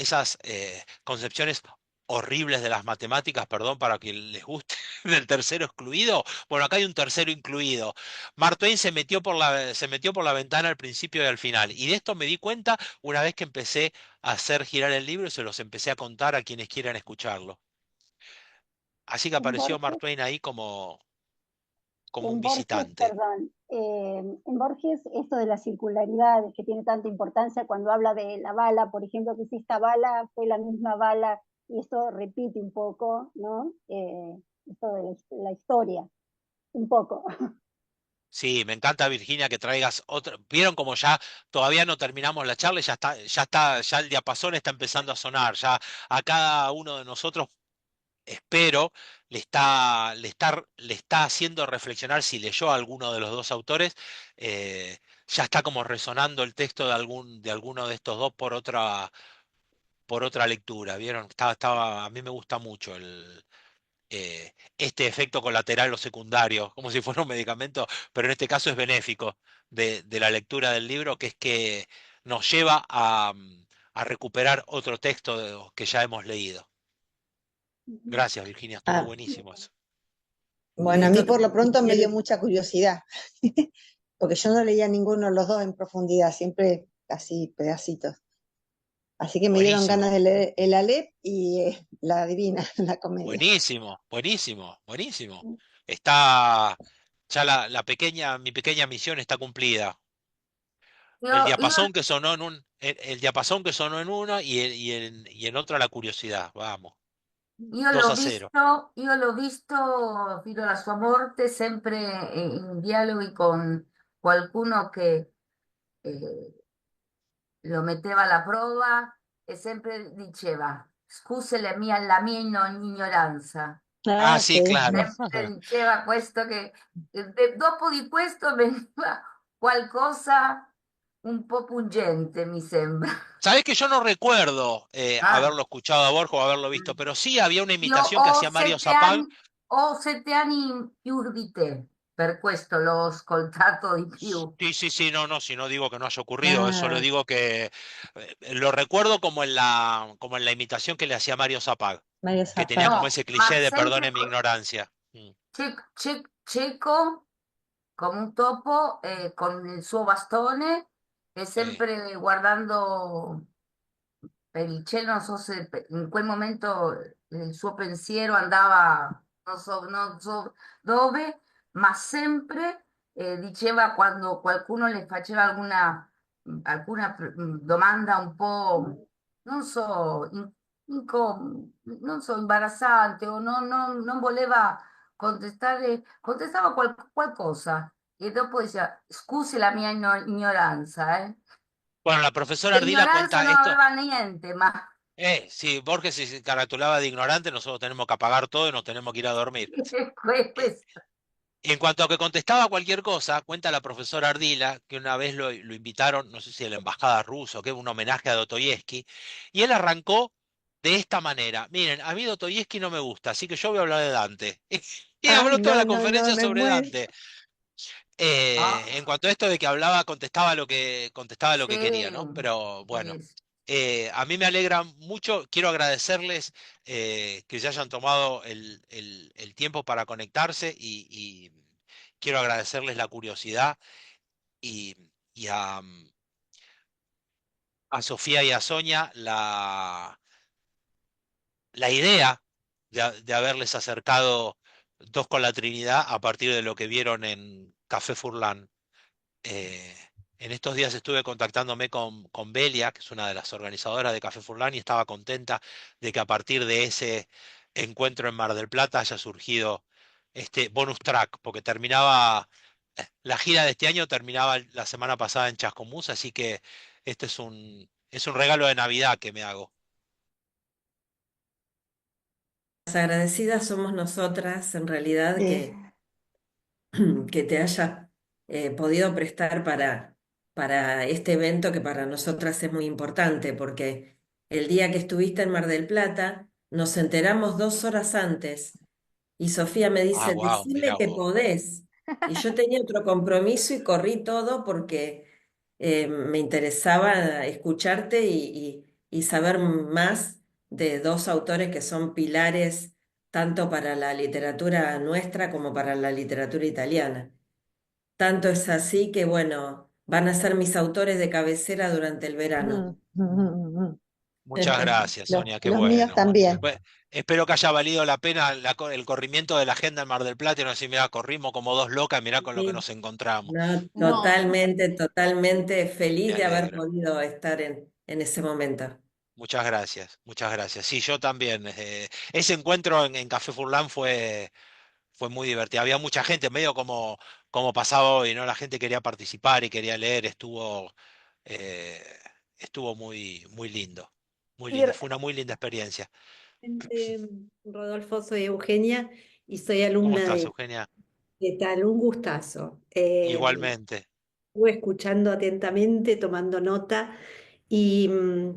concepciones horribles de las matemáticas, perdón, para que les guste, del tercero excluido? Bueno, acá hay un tercero incluido. Mark Twain se metió por la ventana al principio y al final. Y de esto me di cuenta una vez que empecé a hacer girar el libro y se los empecé a contar a quienes quieran escucharlo. Así que En apareció Mark Borges, Twain ahí como un en Borges, visitante. perdón, en Borges esto de la circularidad que tiene tanta importancia cuando habla de la bala, por ejemplo, que si esta bala fue la misma bala, y esto repite un poco, ¿no? Esto de la historia, un poco. Sí, me encanta, Virginia, que traigas otro. Vieron como ya todavía no terminamos la charla y ya el diapasón está empezando a sonar. Ya a cada uno de nosotros, espero, le está haciendo reflexionar si leyó a alguno de los dos autores. Ya está como resonando el texto de alguno de estos dos por otra lectura. ¿Vieron? A mí me gusta mucho este efecto colateral o secundario, como si fuera un medicamento, pero en este caso es benéfico de la lectura del libro, que es que nos lleva a recuperar otro texto que ya hemos leído. Gracias, Virginia, estuvo Ah, buenísimo eso. bueno, a mí Esto por lo pronto me dio también, mucha curiosidad, porque yo no leía ninguno de los dos en profundidad, siempre así pedacitos. Así que me dieron ganas Buenísimo, de leer el Aleph y la Divina, la comedia. buenísimo, buenísimo, buenísimo. Está, ya mi pequeña misión está cumplida. El Io, io, diapasón que sonó en el diapasón que sonó en uno y en otra la curiosidad. Vamos, io 2 l'ho a 0. visto, io l'ho visto fino alla sua morte, sempre in dialoghi con qualcuno che lo metteva alla prova e sempre diceva, scusa la mia ignoranza. Ah, Ah, sí, sí. claro. Sempre diceva questo che dopo di questo veniva qualcosa un po' pungente, mi sembra. Sabés que yo no recuerdo Ah, haberlo escuchado a Borja o haberlo visto, mm. pero sí había una Io imitación que hacía Mario Zapag. ho 7 anni in più di te, per questo l'ho ascoltato di più. Sí, sí, sí, no, no, si no digo que no haya ocurrido, eso le Ah, digo que lo recuerdo como en la imitación que le hacía Mario Zapag, Mario que tenía Zapata. como No, ese ma cliché de sempre perdone mi ignorancia. cieco come un topo con il suo bastone e Eh, sempre guardando per il cielo, non so se in quel momento il suo pensiero andava, non so dove, ma sempre diceva quando qualcuno le faceva alcuna domanda un po', non so, non so, imbarazzante o non voleva contestare, contestava qualcosa e dopo diceva, scusi la mia ignoranza, eh. bueno, la profesora De Ardila ignoranza cuenta no esto. aveva niente, ma Sí, Borges se caratulaba de ignorante, nosotros tenemos que apagar todo y nos tenemos que ir a dormir. Eh, questo. En cuanto a que contestaba cualquier cosa, cuenta la profesora Ardila que una vez lo invitaron, no sé si a la embajada rusa o qué, un homenaje a Dostoyevsky, y él arrancó de esta manera: miren, a mí Dostoyevsky no me gusta, así que yo voy a hablar de Dante. Y Ay, habló toda no, la no, no, conferencia me sobre muero. Dante. En Ah, cuanto a esto de que hablaba, contestaba lo que quería, ¿no? sì, Pero bueno, sì. a mí me alegra mucho. Quiero agradecerles que se hayan tomado el tiempo para conectarse y quiero agradecerles la curiosidad y a Sofía y a Sonia la idea de haberles acercado Dos con la Trinidad a partir de lo que vieron en Café Furlan. Eh, en estos días estuve contactándome con Belia, que es una de las organizadoras de Café Furlan, y estaba contenta de que a partir de ese encuentro en Mar del Plata haya surgido este bonus track, porque la gira de este año terminaba la semana pasada en Chascomús, así que este es un regalo de Navidad que me hago. las agradecidas somos nosotras, en realidad, Sí. que te haya podido prestar para este evento que para nosotras es muy importante, porque el día que estuviste en Mar del Plata nos enteramos 2 horas antes y Sofía me Ah, dice, wow, decime mira que vos. podés. Y yo tenía otro compromiso y corrí todo porque me interesaba escucharte y saber más de dos autores que son pilares tanto para la literatura nuestra como para la literatura italiana. Tanto es así que, bueno, van a ser mis autores de cabecera durante el verano. Mm, mm, mm, mm. Muchas gracias, Los, Sonia, qué los míos bueno. también. Bueno, espero que haya valido la pena el corrimiento de la agenda en Mar del Plata y no decir, mira, corrimos como dos locas, mirá con lo que Sí. nos encontramos. No, No, totalmente, totalmente Me feliz de haber alegro. podido estar en ese momento. Muchas gracias, muchas gracias. Sí, yo también. Ese encuentro en Café Furlan fue muy divertido. Había mucha gente, medio como pasaba hoy, ¿no? La gente quería participar y quería leer, eh, estuvo muy, muy lindo. Muy y lindo, fue una muy linda experiencia. Rodolfo, soy Eugenia y soy ¿Cómo alumna estás, Eugenia? de tal, un gustazo. Igualmente. Estuve escuchando atentamente, tomando nota y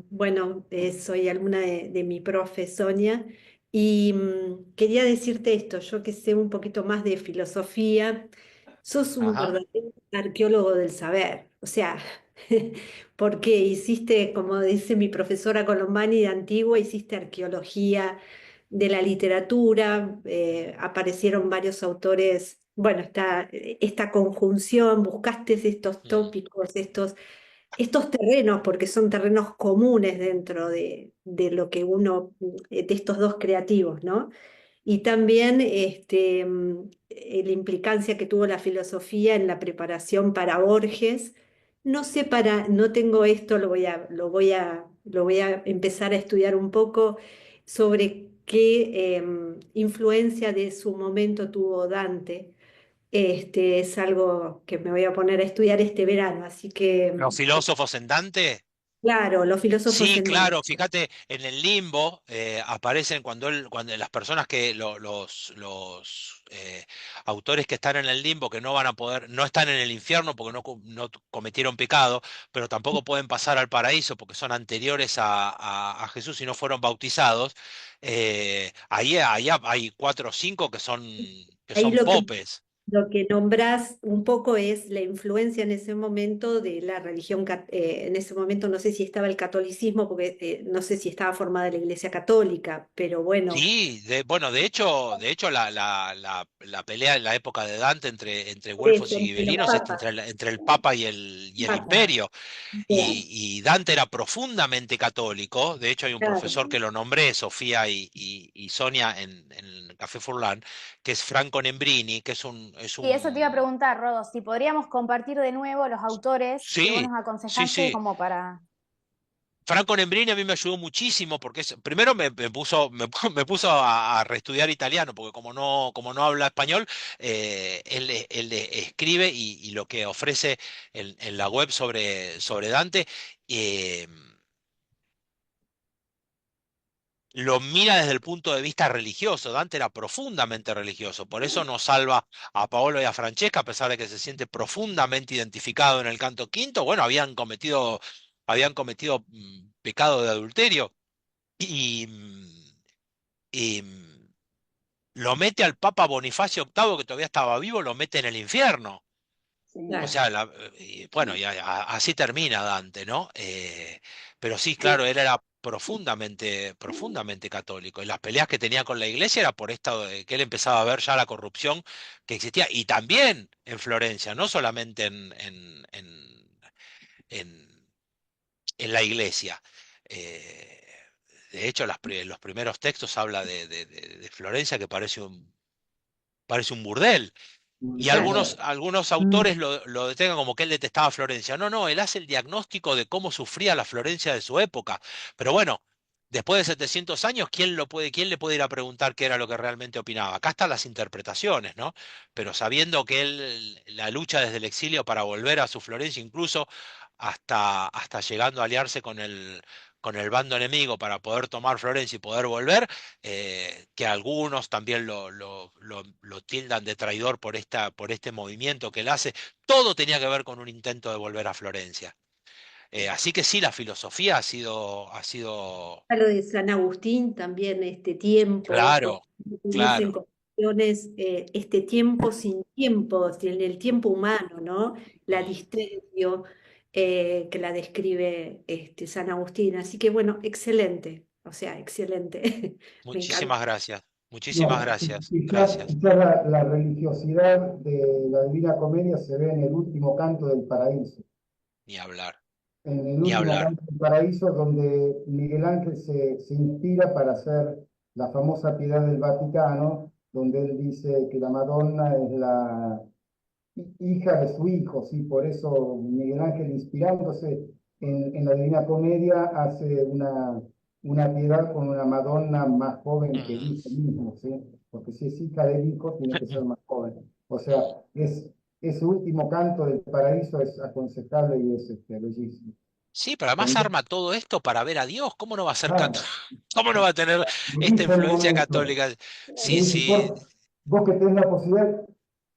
bueno, soy alumna de mi profe Sonia Y quería decirte esto, yo que sé un poquito más de filosofía, sos un Ajá. verdadero arqueólogo del saber, o sea, porque hiciste, como dice mi profesora Colombani de Antigua, hiciste arqueología de la literatura, aparecieron varios autores, bueno, esta conjunción, buscaste estos Mm. tópicos, estos terrenos, porque son terrenos comunes dentro de lo que uno, de estos dos creativos, ¿no? Y también la implicancia que tuvo la filosofía en la preparación para Borges. No sé no tengo esto, lo voy a empezar a estudiar un poco sobre qué influencia de su momento tuvo Dante. Es algo que me voy a poner a estudiar este verano, así que ¿Los filósofos en Dante? claro, los filósofos Sí, en Dante. claro, fíjate, en el limbo aparecen cuando las personas que los autores que están en el limbo, que no van a poder, no están en el infierno porque no cometieron pecado, pero tampoco pueden pasar al paraíso porque son anteriores a Jesús y no fueron bautizados. Ahí hay 4 o 5 que Ahí son popes. lo que nombrás un poco es la influencia en ese momento de la religión, en ese momento no sé si estaba el catolicismo, porque no sé si estaba formada la Iglesia Católica, pero bueno, Sí, bueno, de hecho la pelea en la época de Dante entre güelfos eso, y entre los gibelinos es papas. entre el Papa y el Papas, Imperio. bien, Y Dante era profundamente católico. De hecho, hay un claro. profesor que lo nombré, Sofía y Sonia, en Café Furlan, que es Franco Nembrini, que es un, es Y eso te iba a un... preguntar, Rodo, si podríamos compartir de nuevo los autores que vos Sí, nos sí, aconsejaste sí. como para... Franco Nembrini a mí me ayudó muchísimo porque primero me puso a reestudiar italiano porque como no habla español, él escribe y lo que ofrece en la web sobre Dante eh, lo mira desde el punto de vista religioso. Dante era profundamente religioso, por eso nos salva a Paolo y a Francesca, a pesar de que se siente profundamente identificado en el canto quinto. Bueno, habían cometido pecado de adulterio y, lo mete al Papa Bonifacio VIII, que todavía estaba vivo, lo mete en el infierno. O Claro. sea, bueno, y así termina Dante, ¿no? Pero sí, claro, él era profundamente católico. Y las peleas que tenía con la iglesia era por esto, que él empezaba a ver ya la corrupción que existía. Y también en Florencia, no solamente en, en la iglesia. Eh, de hecho, los primeros textos habla de Florencia que parece un burdel. Y Claro. algunos autores lo detengan como que él detestaba a Florencia. No, no, él hace el diagnóstico de cómo sufría la Florencia de su época. Pero bueno, después de 700 años, quién le puede ir a preguntar qué era lo que realmente opinaba? Acá están las interpretaciones, ¿no? Pero sabiendo que él, la lucha desde el exilio para volver a su Florencia, incluso hasta llegando a aliarse con el bando enemigo para poder tomar Florencia y poder volver, que algunos también lo tildan de traidor por este movimiento que él hace. Todo tenía que ver con un intento de volver a Florencia. Así que sí, la filosofía ha sido, A lo de San Agustín también, este tiempo, claro, unirse en claro. condiciones, este tiempo sin tiempo, en el tiempo humano, ¿no? La Mm. distensión que la describe San Agustín. Así que bueno, excelente, o sea, excelente. Me encanta. Muchísimas gracias, muchísimas No, gracias, quizás, gracias. quizás la religiosidad de la Divina Comedia se ve en el último canto del paraíso. Ni hablar, En el ni último hablar. canto del paraíso, donde Miguel Ángel se inspira para hacer la famosa Piedad del Vaticano, donde él dice que la Madonna es la hija de su hijo, ¿sí? Por eso Miguel Ángel, inspirándose en la Divina Comedia, hace una piedad con una Madonna más joven que el Mm, hijo mismo, ¿sí? Porque si es hija del hijo, tiene que ser más joven. O sea, mm. ese último canto del paraíso es aconsejable y es bellísimo. Sí, pero además Con- arma todo esto para ver a Dios. ¿Cómo no va a ser ah, cómo no va a tener lo esta dice en un influencia momento, católica? le Sí, dice, sí. vos que tenés la posibilidad,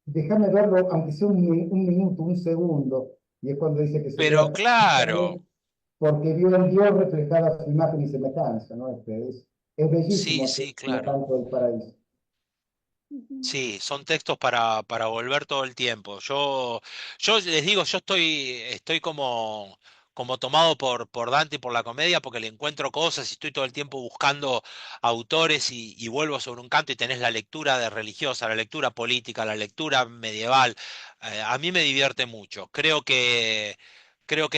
déjame verlo, aunque sea un minuto, un segundo. Y es cuando dice que se Pero queda claro, porque vio en Dios reflejada su imagen y semejanza, ¿no? Es Sí, bellísimo sí, el claro. canto del paraíso. Sí, son textos para volver todo el tiempo. Yo les digo, yo estoy como tomado por Dante y por la comedia porque le encuentro cosas y estoy todo el tiempo buscando autores y vuelvo sobre un canto y tenés la lectura de religiosa, la lectura política, la lectura medieval. A mí me divierte mucho. Creo que es creo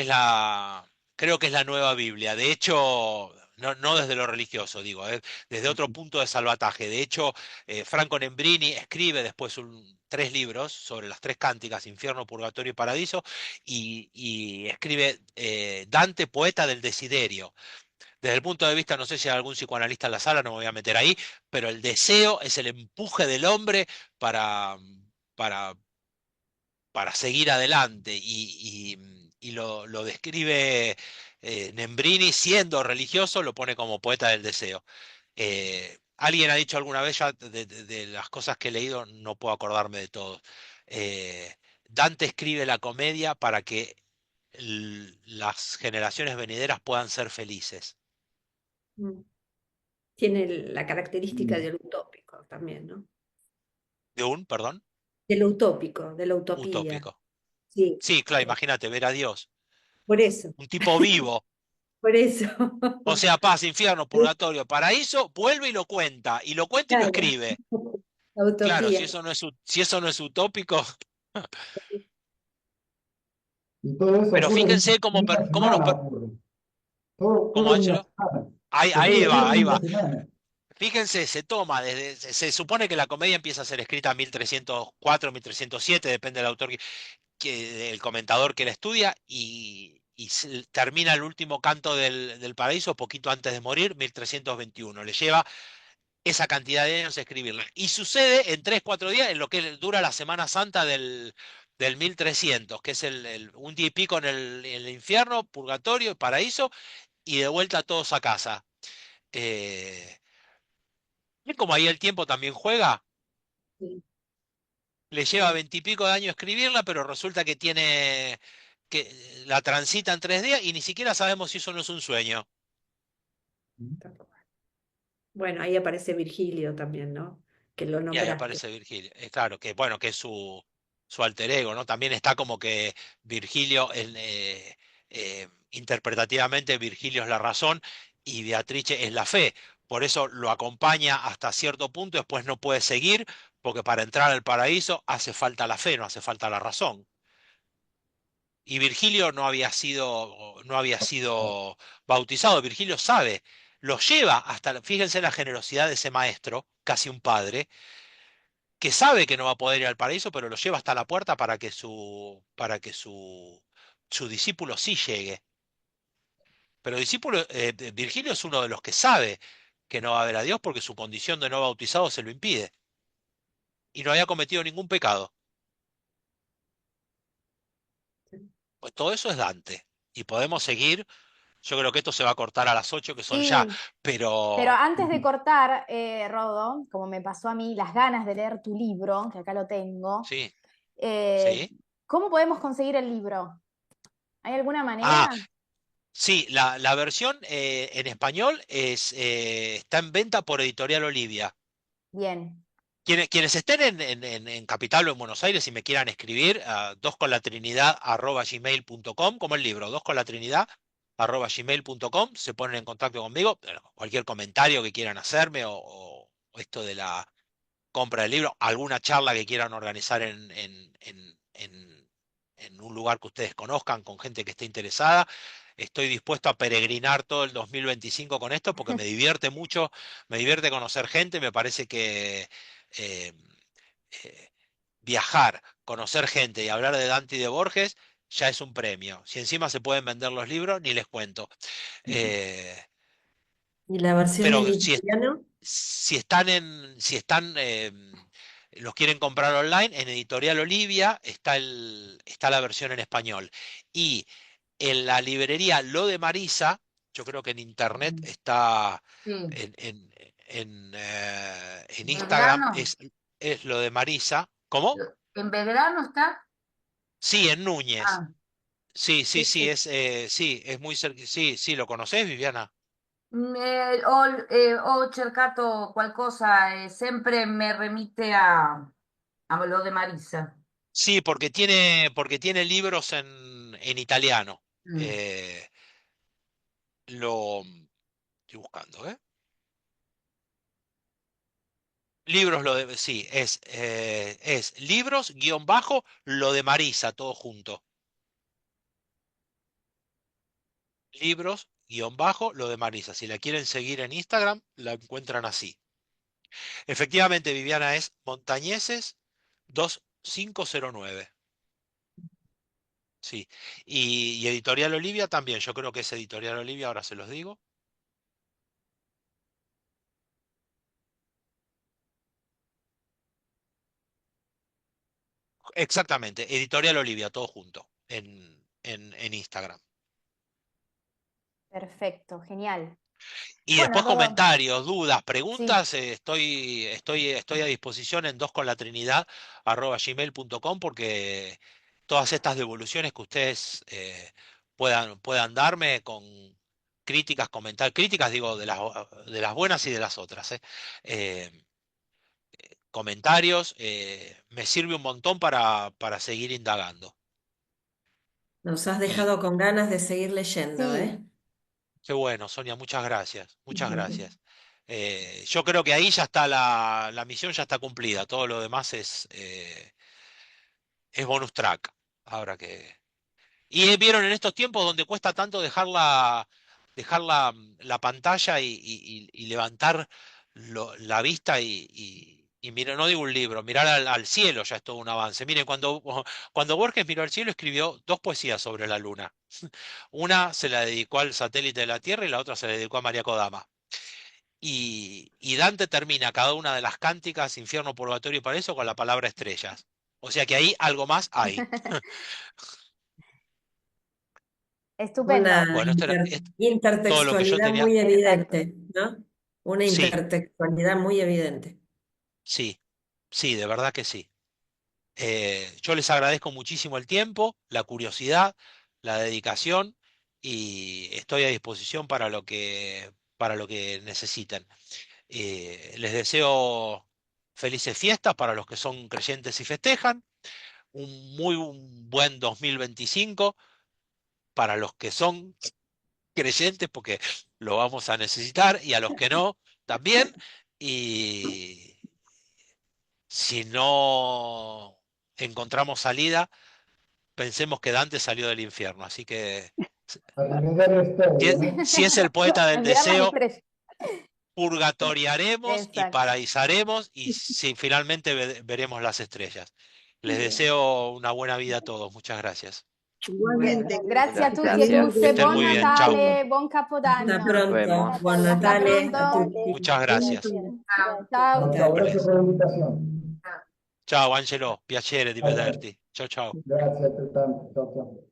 que es la nueva Biblia. De hecho, no desde lo religioso, digo, desde otro punto de salvataje. De hecho, Franco Nembrini escribe después tres libros sobre las tres cánticas, Infierno, Purgatorio y Paradiso, y escribe Dante, poeta del desiderio. Desde el punto de vista, no sé si hay algún psicoanalista en la sala, no me voy a meter ahí, pero el deseo es el empuje del hombre para, para, para seguir adelante y lo describe Nembrini siendo religioso, lo pone como poeta del deseo. Alguien ha dicho alguna vez, ya de las cosas que he leído, no puedo acordarme de todo. eh, Dante escribe la comedia para que las generaciones venideras puedan ser felices. Mm. Tiene la característica Mm. del utópico también, ¿no? Perdón, De lo utópico, de la utopía. utópico. Sí, Sí, claro, imagínate ver a Dios, por eso, un tipo vivo, por eso. o sea, paz, infierno, purgatorio, paraíso, vuelve y lo cuenta y lo Claro, escribe. la Claro, utopía. si eso no es utópico, Y todo eso pero ocurre fíjense en una cómo nos... semana, ocurre. Todo ¿Cómo, ocurre en una Ángelo? semana. Se Ahí puede ver va, en ahí una va. semana. Fíjense, se supone que la comedia empieza a ser escrita en 1304, 1307, depende del autor, el comentador que la estudia, y termina el último canto del paraíso poquito antes de morir, 1321. Le lleva esa cantidad de años escribirla. Y sucede en 3, 4 días, en lo que dura la Semana Santa del 1300, que es un día y pico en el infierno, purgatorio, paraíso, y de vuelta todos a casa. Eh, ¿Ven cómo ahí el tiempo también juega? Sí, Le lleva sí, 20 y pico de años escribirla, pero resulta que la transita en 3 días y ni siquiera sabemos si eso no es un sueño. tal cual. Bueno, ahí aparece Virgilio también, ¿no? Que lo Y ahí nombraste. aparece Virgilio. Claro, que bueno, que es su alter ego, ¿no? También está como que Virgilio, interpretativamente, Virgilio es la razón y Beatrice es la fe. Por eso lo acompaña hasta cierto punto, después no puede seguir, porque para entrar al paraíso hace falta la fe, no hace falta la razón. Y Virgilio no había sido bautizado. Virgilio sabe, lo lleva hasta, fíjense la generosidad de ese maestro, casi un padre, que sabe que no va a poder ir al paraíso, pero lo lleva hasta la puerta para que su discípulo sí llegue. Pero Virgilio es uno de los que sabe que no va a ver a Dios porque su condición de no bautizado se lo impide. Y no había cometido ningún pecado. Pues todo eso es Dante. Y podemos seguir. Yo creo que esto se va a cortar a las 8 que son ya, Sí, pero pero antes de cortar, Rodo, como me pasó a mí, las ganas de leer tu libro, que acá lo tengo, sí, eh, sí. ¿cómo podemos conseguir el libro? ¿Hay alguna Ah, manera? sí, la versión en español está en venta por Editorial Olivia. Bien. Quienes estén en Capital o en Buenos Aires y me quieran escribir, a dosconlatrinidad@gmail.com, como el libro, dosconlatrinidad@gmail.com, se ponen en contacto conmigo, cualquier comentario que quieran hacerme o esto de la compra del libro, alguna charla que quieran organizar en un lugar que ustedes conozcan, con gente que esté interesada. Estoy dispuesto a peregrinar todo el 2025 con esto porque me divierte mucho, me divierte conocer gente, me parece que eh, eh, viajar, conocer gente y hablar de Dante y de Borges ya es un premio. Si encima se pueden vender los libros, ni les cuento. Eh, ¿Y la versión en pero si, italiano? si los quieren comprar online, en Editorial Olivia está la versión en español. Y en la librería Lo de Marisa, yo creo que en internet está Sí, en Instagram, Belgrano. es Lo de Marisa. ¿Cómo? ¿En Belgrano está? Sí, en Núñez. Ah, Sí, sí, sí, sí, sí. sí, es muy cerca. Sí, sí, ¿lo conocés, Viviana? Ho cercato qualcosa e sempre me remite a lo de Marisa. Sí, porque tiene libros en italiano. Mm. Lo estoy buscando, ¿eh? Libros, sí, es libros, guión bajo, lo de Marisa, todo junto. Libros, guión bajo, lo de Marisa. Si la quieren seguir en Instagram, la encuentran así. Efectivamente, Viviana es Montañeses 2509. Sí. Y Editorial Olivia también. Yo creo que es Editorial Olivia, ahora se los digo. Exactamente, Editorial Olivia, todo junto, en Instagram. Perfecto, genial. Y Bueno, después Rodolfo, comentarios, dudas, sí. preguntas, estoy a disposición en dosconlatrinidad@gmail.com porque todas estas devoluciones que ustedes puedan darme con críticas, críticas digo de las buenas y de las otras, eh, comentarios, me sirve un montón para seguir indagando. Nos has Y dejado con ganas de seguir leyendo, Sí, ¿eh? qué bueno, Sonia, muchas gracias, muchas gracias. Yo creo que ahí ya está la misión ya está cumplida, todo lo demás es bonus track. Ahora que. Y vieron en estos tiempos donde cuesta tanto dejar la pantalla y levantar la vista y mira, no digo un libro, mirar al cielo ya es todo un avance. Miren, cuando Borges miró al cielo escribió dos poesías sobre la luna. Una se la dedicó al satélite de la Tierra y la otra se la dedicó a María Kodama. Y Dante termina cada una de las cánticas, infierno, purgatorio y paraíso, con la palabra estrellas. O sea que ahí algo más hay. Una estupendo. Bueno, esto era todo lo que yo intertextualidad tenía. muy Perfecto. evidente, ¿no? Una Sí, intertextualidad muy evidente. sí, sí, de verdad que sí. Yo les agradezco muchísimo el tiempo, la curiosidad, la dedicación y estoy a disposición para lo que necesiten. Les deseo felices fiestas para los que son creyentes y festejan, un buen 2025 para los que son creyentes porque lo vamos a necesitar y a los que no también. Y si no encontramos salida, pensemos que Dante salió del infierno. Así que Arrivederci, si es, ¿no? si es el poeta del Mirar las deseo, estrellas. purgatoriaremos y Exacto. paraísaremos y si finalmente veremos las estrellas. Les Bien. deseo una buena vida a todos. Muchas gracias. Igualmente, Grazie a gracias. tutti e Gracias. Que tutte, estén buon muy bien. Chau. Natale, buon Hasta Capodanno. Nos pronto. vemos. Buon Natale, Hasta Natale a pronto. tutti. Muchas gracias. gracias. Ciao. Ciao. Ciao, ciao, grazie Miércoles. per l'invitazione. Ciao Angelo, piacere di Ciao, ciao. vederti. Ciao ciao. Grazie altrettanto. Ciao, ciao.